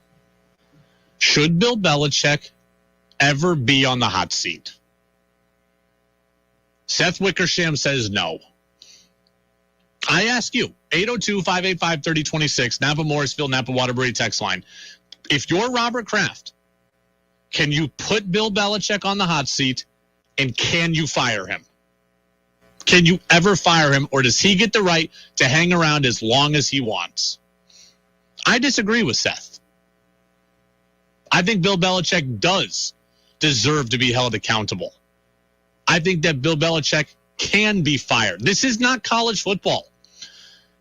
Should Bill Belichick ever be on the hot seat? Seth Wickersham says no. I ask you, 802-585-3026, Napa Morrisville, Napa Waterbury text line. If you're Robert Kraft, can you put Bill Belichick on the hot seat, and can you fire him? Can you ever fire him, or does he get the right to hang around as long as he wants? I disagree with Seth. I think Bill Belichick does deserve to be held accountable. I think that Bill Belichick can be fired. This is not college football.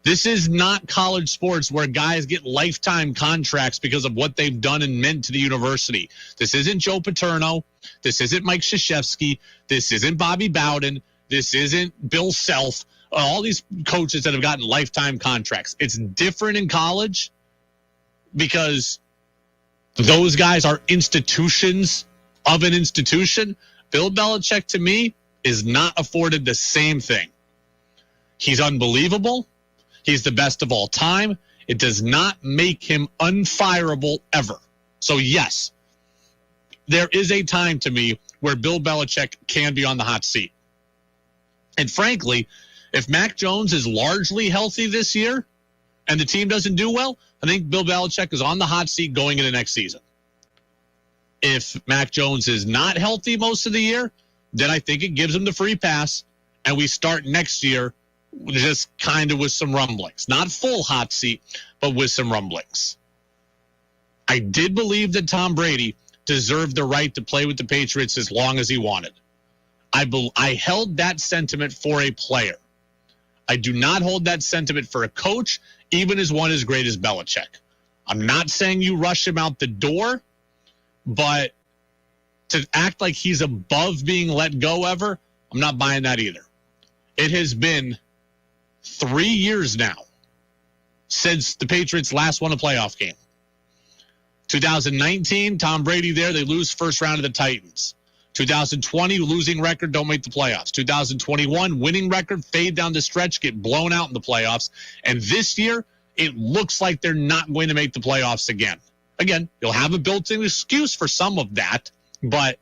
This is not college sports where guys get lifetime contracts because of what they've done and meant to the university. This isn't Joe Paterno. This isn't Mike Krzyzewski. This isn't Bobby Bowden. This isn't Bill Self. All these coaches that have gotten lifetime contracts. It's different in college because those guys are institutions of an institution. Bill Belichick, to me, is not afforded the same thing. He's unbelievable. He's the best of all time. It does not make him unfireable ever. So, yes, there is a time to me where Bill Belichick can be on the hot seat. And frankly, if Mac Jones is largely healthy this year and the team doesn't do well, I think Bill Belichick is on the hot seat going into next season. If Mac Jones is not healthy most of the year, then I think it gives him the free pass, and we start next year just kind of with some rumblings. Not full hot seat, but with some rumblings. I did believe that Tom Brady deserved the right to play with the Patriots as long as he wanted. I held that sentiment for a player. I do not hold that sentiment for a coach, even as one as great as Belichick. I'm not saying you rush him out the door, but to act like he's above being let go ever, I'm not buying that either. It has been 3 years now since the Patriots last won a playoff game. 2019, Tom Brady there, they lose first round of the Titans. 2020, losing record, don't make the playoffs. 2021, winning record, fade down the stretch, get blown out in the playoffs. And this year, it looks like they're not going to make the playoffs again. Again, you'll have a built-in excuse for some of that, but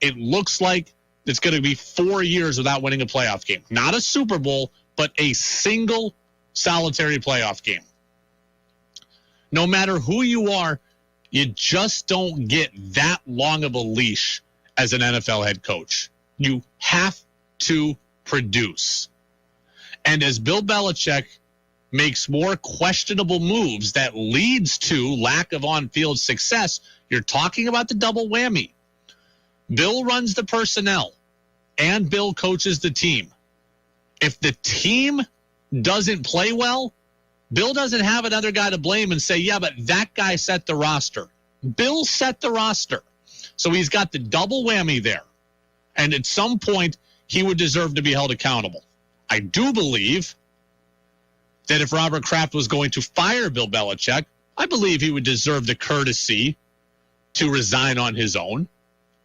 it looks like it's going to be 4 years without winning a playoff game. Not a Super Bowl, but a single solitary playoff game. No matter who you are, you just don't get that long of a leash as an NFL head coach. You have to produce. And as Bill Belichick makes more questionable moves that leads to lack of on-field success, you're talking about the double whammy. Bill runs the personnel, and Bill coaches the team. If the team doesn't play well, Bill doesn't have another guy to blame and say, yeah, but that guy set the roster. Bill set the roster. So he's got the double whammy there. And at some point, he would deserve to be held accountable. I do believe that if Robert Kraft was going to fire Bill Belichick, I believe he would deserve the courtesy to resign on his own.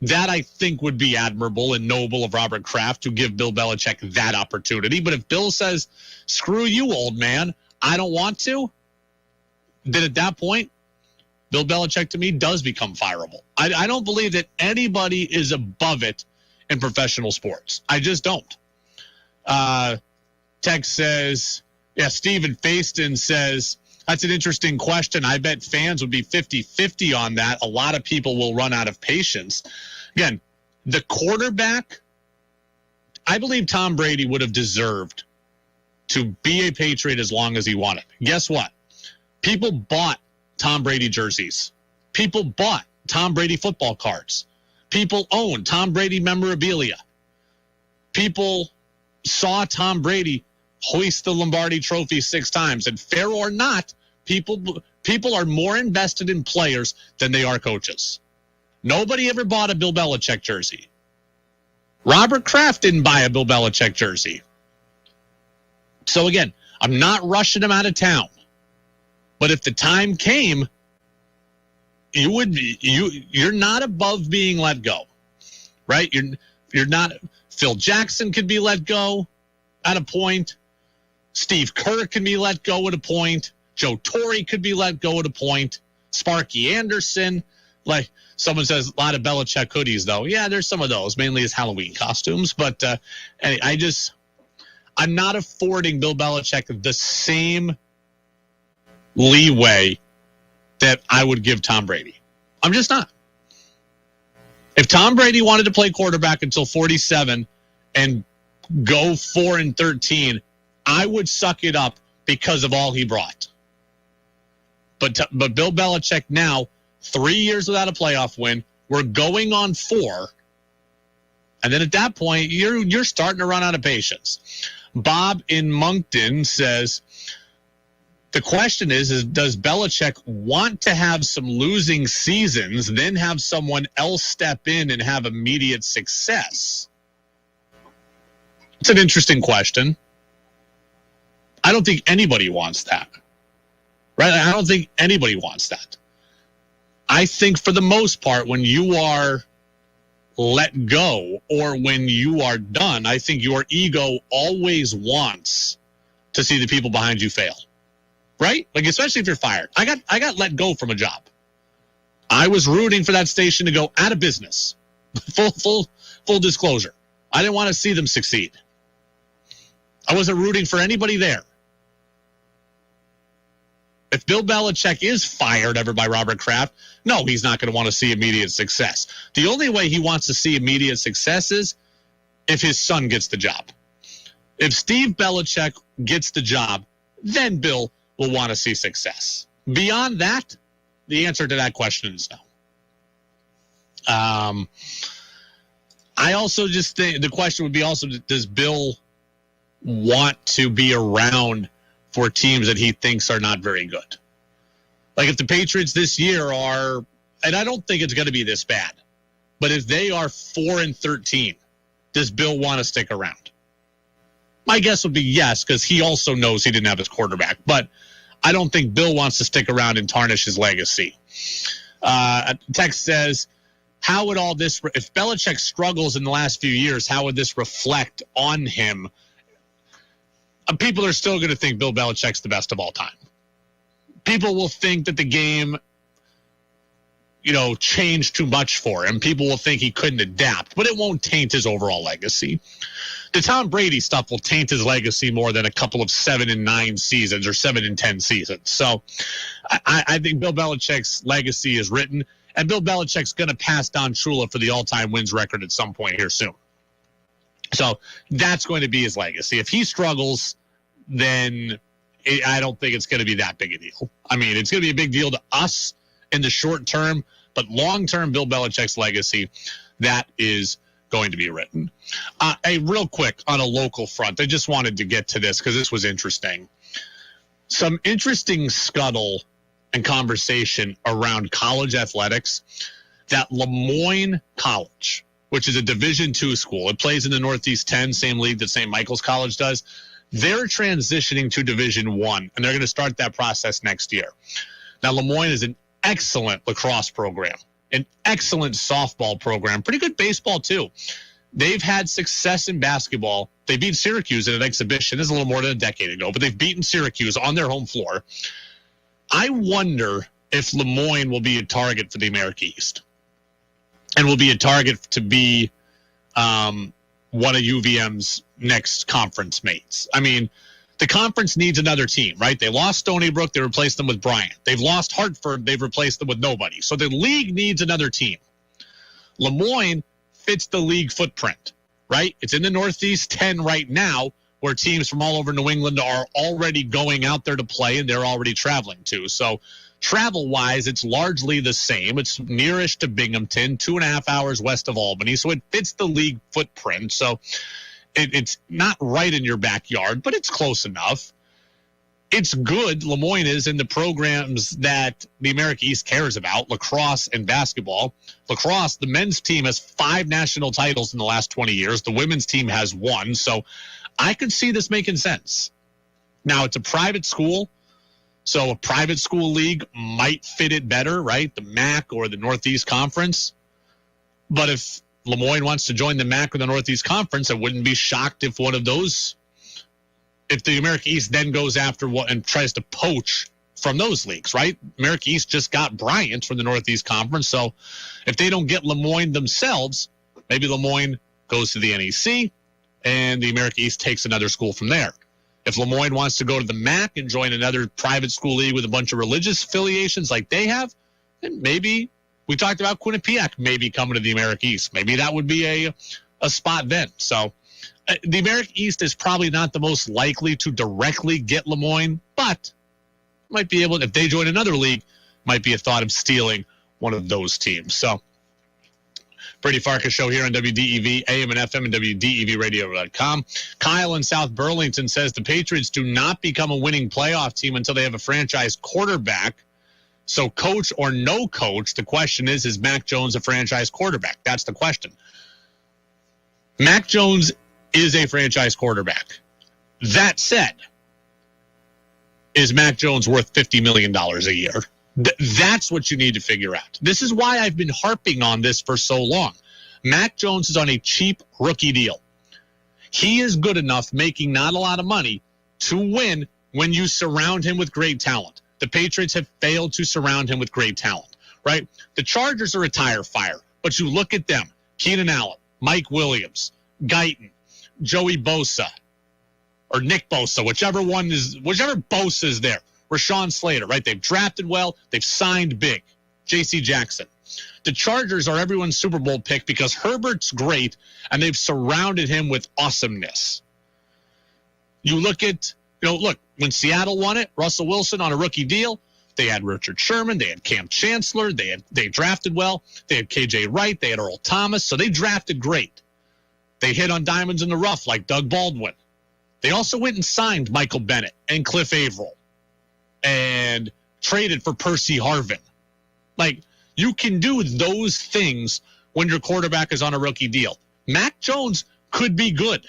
That, I think, would be admirable and noble of Robert Kraft to give Bill Belichick that opportunity. But if Bill says, screw you, old man, I don't want to, then at that point, Bill Belichick, to me, does become fireable. I don't believe that anybody is above it in professional sports. I just don't. Text says, yeah, Stephen Faiston says, that's an interesting question. I bet fans would be 50-50 on that. A lot of people will run out of patience. Again, the quarterback, I believe Tom Brady would have deserved to be a Patriot as long as he wanted. Guess what? People bought Tom Brady jerseys. People bought Tom Brady football cards. People owned Tom Brady memorabilia. People saw Tom Brady hoist the Lombardi Trophy 6 times. And fair or not, people are more invested in players than they are coaches. Nobody ever bought a Bill Belichick jersey. Robert Kraft didn't buy a Bill Belichick jersey. So again, I'm not rushing him out of town. But if the time came, you're not above being let go. Right? You're not. Phil Jackson could be let go at a point. Steve Kerr can be let go at a point. Joe Torre could be let go at a point. Sparky Anderson. Like someone says, a lot of Belichick hoodies, though. Yeah, there's some of those, mainly as Halloween costumes. But I'm not affording Bill Belichick the same leeway that I would give Tom Brady. I'm just not. If Tom Brady wanted to play quarterback until 47 and go 4-13, I would suck it up because of all he brought. But Bill Belichick now, 3 years without a playoff win, we're going on 4. And then at that point, you're starting to run out of patience. Bob in Moncton says, the question is does Belichick want to have some losing seasons, then have someone else step in and have immediate success? It's an interesting question. I don't think anybody wants that. Right? I don't think anybody wants that. I think for the most part, when you are let go or when you are done, I think your ego always wants to see the people behind you fail. Right? Like, especially if you're fired. I got let go from a job. I was rooting for that station to go out of business. Full disclosure. I didn't want to see them succeed. I wasn't rooting for anybody there. If Bill Belichick is fired ever by Robert Kraft, no, he's not going to want to see immediate success. The only way he wants to see immediate success is if his son gets the job. If Steve Belichick gets the job, then Bill will want to see success. Beyond that, the answer to that question is no. I also just think the question would be also, does Bill want to be around for teams that he thinks are not very good? Like if the Patriots this year are, and I don't think it's going to be this bad, but if they are 4-13, does Bill want to stick around? My guess would be yes, because he also knows he didn't have his quarterback. But I don't think Bill wants to stick around and tarnish his legacy. Text says, how would all this, if Belichick struggles in the last few years, how would this reflect on him? People are still going to think Bill Belichick's the best of all time. People will think that the game change too much for him. People will think he couldn't adapt, but it won't taint his overall legacy. The Tom Brady stuff will taint his legacy more than a couple of 7-9 seasons or 7-10 seasons. So I think Bill Belichick's legacy is written, and Bill Belichick's going to pass down Shula for the all-time wins record at some point here soon. So that's going to be his legacy. If he struggles, then I don't think it's going to be that big a deal. I mean, it's going to be a big deal to us in the short term, but long-term, Bill Belichick's legacy, that is going to be written. Real quick on a local front, I just wanted to get to this because this was interesting. Some interesting scuttle and conversation around college athletics that Lemoyne College, which is a Division II school, it plays in the Northeast 10, same league that St. Michael's College does. They're transitioning to Division I, and they're going to start that process next year. Now, Lemoyne is an excellent lacrosse program, an excellent softball program, pretty good baseball too. They've had success in basketball. They beat Syracuse in an exhibition. This is a little more than a decade ago, but they've beaten Syracuse on their home floor. I wonder if Lemoyne will be a target for the America East and will be a target to be one of UVM's next conference mates. I mean, the conference needs another team, right? They lost Stony Brook. They replaced them with Bryant. They've lost Hartford. They've replaced them with nobody. So the league needs another team. Lemoyne fits the league footprint, right? It's in the Northeast 10 right now, where teams from all over New England are already going out there to play, and they're already traveling to. So travel-wise, it's largely the same. It's nearest to Binghamton, 2.5 hours west of Albany. So it fits the league footprint. So it's not right in your backyard, but it's close enough. It's good, Lemoyne is, in the programs that the America East cares about, lacrosse and basketball. Lacrosse, the men's team has 5 national titles in the last 20 years. The women's team has 1. So I could see this making sense. Now, it's a private school, so a private school league might fit it better, right? The MAC or the Northeast Conference. But if Lemoyne wants to join the MAC or the Northeast Conference, I wouldn't be shocked if one of those, if the America East then goes after what and tries to poach from those leagues, right? America East just got Bryant from the Northeast Conference, so if they don't get Lemoyne themselves, maybe Lemoyne goes to the NEC and the America East takes another school from there. If Lemoyne wants to go to the MAC and join another private school league with a bunch of religious affiliations like they have, then maybe we talked about Quinnipiac maybe coming to the America East. Maybe that would be a spot then. So the America East is probably not the most likely to directly get Lemoyne, but might be able, if they join another league, might be a thought of stealing one of those teams. So Brady Farkas show here on WDEV, AM and FM, and WDEVradio.com. Kyle in South Burlington says the Patriots do not become a winning playoff team until they have a franchise quarterback. So coach or no coach, the question is Mac Jones a franchise quarterback? That's the question. Mac Jones is a franchise quarterback. That said, is Mac Jones worth $50 million a year? That's what you need to figure out. This is why I've been harping on this for so long. Mac Jones is on a cheap rookie deal. He is good enough, making not a lot of money, to win when you surround him with great talent. The Patriots have failed to surround him with great talent, right? The Chargers are a tire fire, but you look at them, Keenan Allen, Mike Williams, Guyton, Joey Bosa, or Nick Bosa, whichever Bosa is there. Rashawn Slater, right? They've drafted well. They've signed big. J.C. Jackson. The Chargers are everyone's Super Bowl pick because Herbert's great, and they've surrounded him with awesomeness. You look at, when Seattle won it, Russell Wilson on a rookie deal, they had Richard Sherman, they had Cam Chancellor, they drafted well, they had K.J. Wright, they had Earl Thomas, so they drafted great. They hit on diamonds in the rough like Doug Baldwin. They also went and signed Michael Bennett and Cliff Averill and traded for Percy Harvin. Like, you can do those things when your quarterback is on a rookie deal. Mac Jones could be good,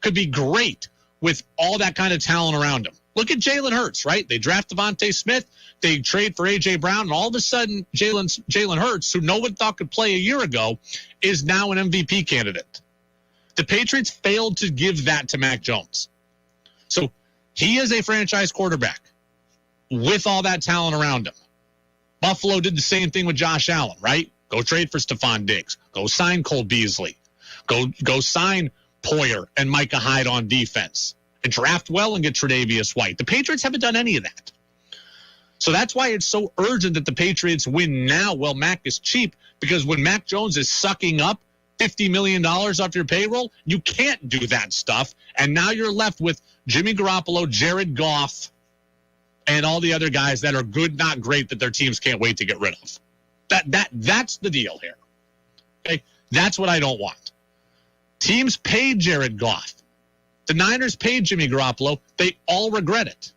could be great with all that kind of talent around him. Look at Jalen Hurts, right? They draft Devontae Smith, they trade for A.J. Brown, and all of a sudden Jalen Hurts, who no one thought could play a year ago, is now an MVP candidate. The Patriots failed to give that to Mac Jones. So he is a franchise quarterback with all that talent around him. Buffalo did the same thing with Josh Allen, right? Go trade for Stephon Diggs. Go sign Cole Beasley. Go sign Poyer and Micah Hyde on defense. And draft well and get Tre'Davious White. The Patriots haven't done any of that. So that's why it's so urgent that the Patriots win now. Well, Mac is cheap, because when Mac Jones is sucking up $50 million off your payroll, you can't do that stuff. And now you're left with Jimmy Garoppolo, Jared Goff, and all the other guys that are good, not great, that their teams can't wait to get rid of. That's the deal here. Okay? That's what I don't want. Teams paid Jared Goff. The Niners paid Jimmy Garoppolo. They all regret it.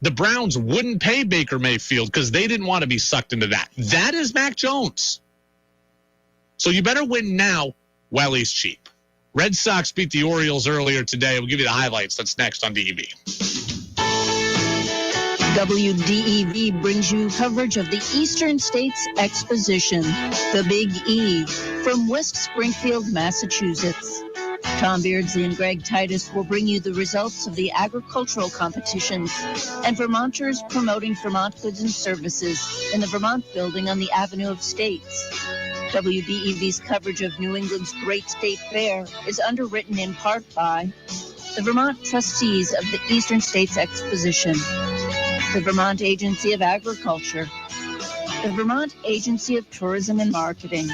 The Browns wouldn't pay Baker Mayfield because they didn't want to be sucked into that. That is Mac Jones. So you better win now while he's cheap. Red Sox beat the Orioles earlier today. We'll give you the highlights. That's next on DEV. WDEV brings you coverage of the Eastern States Exposition, the Big E, from West Springfield, Massachusetts. Tom Beardsley and Greg Titus will bring you the results of the agricultural competitions and Vermonters promoting Vermont goods and services in the Vermont Building on the Avenue of States. WDEV's coverage of New England's Great State Fair is underwritten in part by the Vermont Trustees of the Eastern States Exposition, the Vermont Agency of Agriculture, the Vermont Agency of Tourism and Marketing.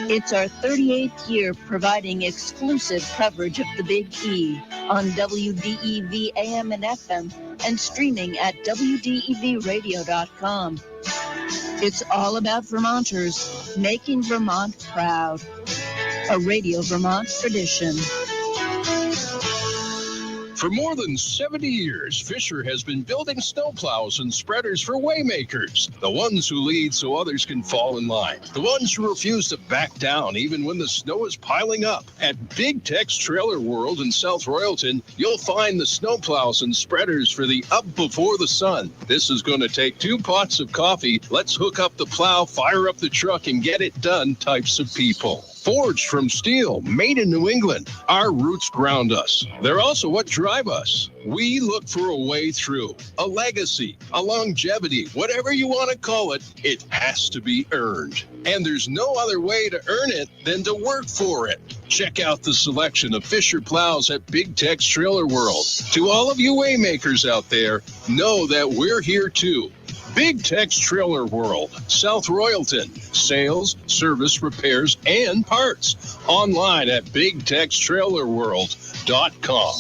It's our 38th year providing exclusive coverage of the Big E on WDEV AM and FM and streaming at WDEVradio.com. It's all about Vermonters making Vermont proud. A Radio Vermont tradition. For more than 70 years, Fisher has been building snowplows and spreaders for waymakers, the ones who lead so others can fall in line, the ones who refuse to back down even when the snow is piling up. At Big Tex Trailer World in South Royalton, you'll find the snowplows and spreaders for the up before the sun. This is going to take 2 pots of coffee, let's hook up the plow, fire up the truck, and get it done types of people. Forged from steel, made in New England. Our roots ground us. They're also what drive us. We look for a way through, a legacy, a longevity, whatever you want to call it, it has to be earned. And there's no other way to earn it than to work for it. Check out the selection of Fisher plows at Big Tex Trailer World. To all of you waymakers out there, know that we're here too. Big Tex Trailer World, South Royalton. Sales, service, repairs, and parts. Online at BigTexTrailerWorld.com.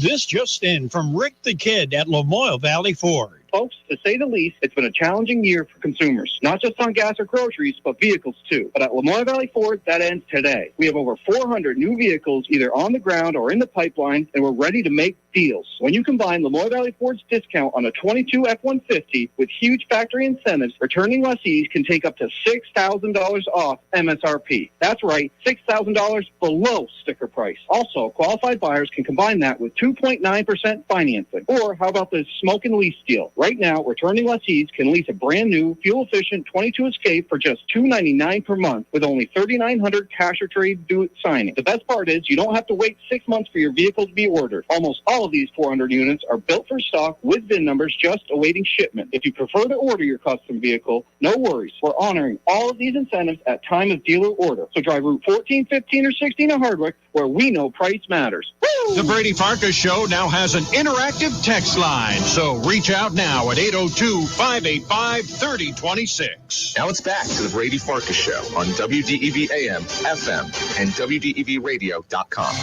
This just in from Rick the Kid at Lamoille Valley Ford. Folks, to say the least, it's been a challenging year for consumers, not just on gas or groceries, but vehicles too. But at Lamoille Valley Ford, that ends today. We have over 400 new vehicles either on the ground or in the pipeline, and we're ready to make deals. When you combine Lamoille Valley Ford's discount on a 22 F-150 with huge factory incentives, returning lessees can take up to $6,000 off MSRP. That's right, $6,000 below sticker price. Also, qualified buyers can combine that with 2.9% financing. Or how about the smoke and lease deal? Right now, returning lessees can lease a brand new, fuel-efficient 22 Escape for just $299 per month with only $3,900 cash or trade due at signing. The best part is you don't have to wait 6 months for your vehicle to be ordered. Almost all of these 400 units are built for stock with VIN numbers just awaiting shipment. If you prefer to order your custom vehicle, no worries. We're honoring all of these incentives at time of dealer order. So drive Route 14, 15, or 16 to Hardwick, where we know price matters. Woo! The Brady Farkas Show now has an interactive text line, so reach out now at 802-585-3026. Now it's back to the Brady Farkas Show on WDEV AM, FM, and WDEVradio.com.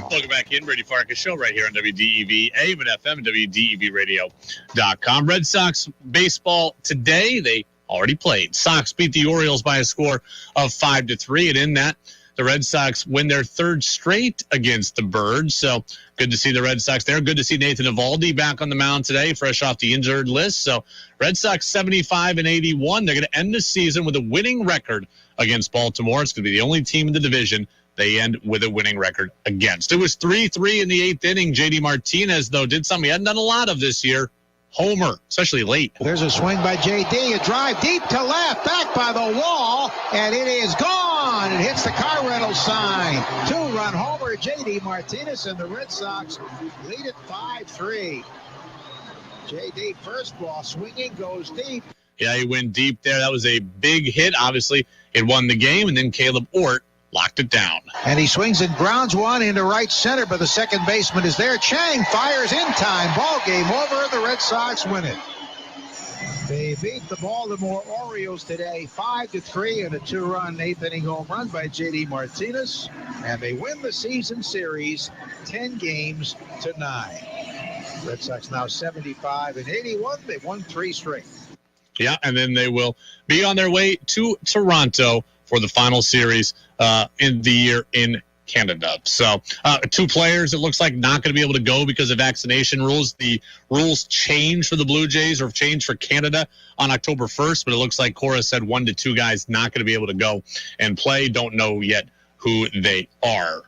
Welcome back in, Brady Farkas Show right here on WDEV AM and FM and WDEVradio.com. Red Sox baseball today, they already played. Sox beat the Orioles by a score of 5-3, and in that, the Red Sox win their third straight against the Birds. So good to see the Red Sox there. Good to see Nathan Eovaldi back on the mound today, fresh off the injured list. So Red Sox 75-81. They're going to end the season with a winning record against Baltimore. It's going to be the only team in the division they end with a winning record against. It was 3-3 in the eighth inning. J.D. Martinez, though, did something he hadn't done a lot of this year. Homer, especially late. There's a swing by J.D., a drive deep to left, back by the wall, and it is gone. It hits the car rental sign. Two-run homer, J.D. Martinez, and the Red Sox lead it 5-3. J.D. first ball swinging, goes deep. Yeah, he went deep there. That was a big hit. Obviously, it won the game, and then Caleb Ort locked it down. And he swings and grounds one into right center, but the second baseman is there. Chang fires in time. Ball game over. The Red Sox win it. They beat the Baltimore Orioles today 5-3 in a 2-run 8th-inning home run by J.D. Martinez. And they win the season series 10 games to 9. Red Sox now 75-81. They've won 3 straight. Yeah, and then they will be on their way to Toronto for the final series in the year in Canada. So 2 players, it looks like, not going to be able to go because of vaccination rules. The rules change for the Blue Jays, or change for Canada on October 1st, but it looks like Cora said 1 to 2 guys not going to be able to go and play. Don't know yet who they are.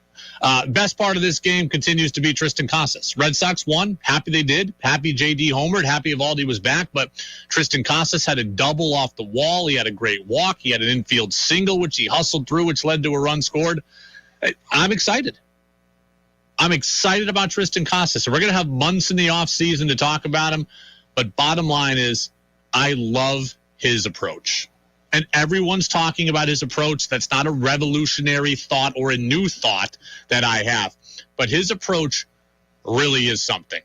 Best part of this game continues to be Tristan Casas. Red Sox won. Happy they did. Happy J.D. homered. Happy Evaldi was back. But Tristan Casas had a double off the wall. He had a great walk. He had an infield single, which he hustled through, which led to a run scored. I'm excited. I'm excited about Tristan Casas. So we're going to have months in the offseason to talk about him. But bottom line is, I love his approach. And everyone's talking about his approach. That's not a revolutionary thought or a new thought that I have. But his approach really is something.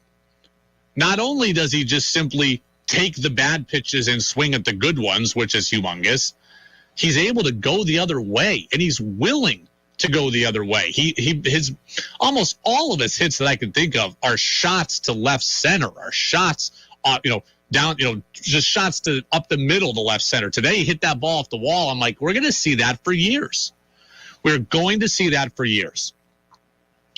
Not only does he just simply take the bad pitches and swing at the good ones, which is humongous, he's able to go the other way, and he's willing to go the other way. His almost all of his hits that I can think of are shots to left center, are shots, down, just shots to up the middle to left center. Today, he hit that ball off the wall. I'm like, we're going to see that for years. We're going to see that for years.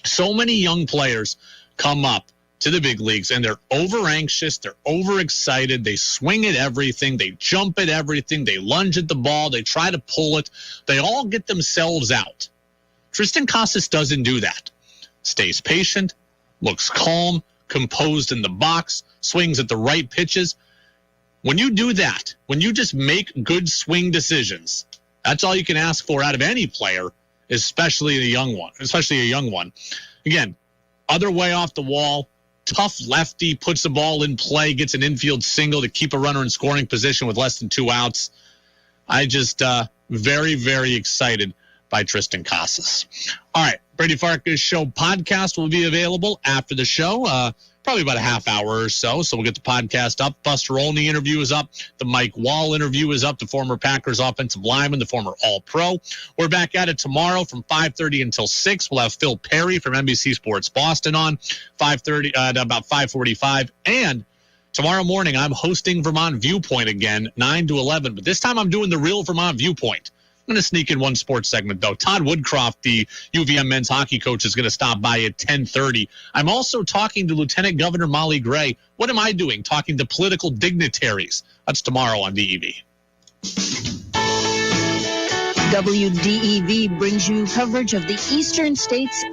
So many young players come up to the big leagues, and they're over-anxious, they're over-excited, they swing at everything, they jump at everything, they lunge at the ball, they try to pull it. They all get themselves out. Tristan Casas doesn't do that. Stays patient, looks calm, composed in the box, swings at the right pitches. When you do that, when you just make good swing decisions, that's all you can ask for out of any player, especially a young one. Again, other way off the wall, tough lefty, puts the ball in play, gets an infield single to keep a runner in scoring position with less than 2 outs. I just very, very excited by Tristan Casas. All right, Brady Farkas Show podcast will be available after the show, probably about a half hour or so. So we'll get the podcast up. Buster Olney interview is up. The Mike Wahle interview is up. The former Packers offensive lineman, the former All-Pro. We're back at it tomorrow from 5:30 until 6. We'll have Phil Perry from NBC Sports Boston on 5:30 at about 5:45. And tomorrow morning, I'm hosting Vermont Viewpoint again, 9 to 11. But this time I'm doing the real Vermont Viewpoint. I'm going to sneak in one sports segment, though. Todd Woodcroft, the UVM men's hockey coach, is going to stop by at 10:30. I'm also talking to Lieutenant Governor Molly Gray. What am I doing? Talking to political dignitaries. That's tomorrow on DEV. WDEV brings you coverage of the Eastern States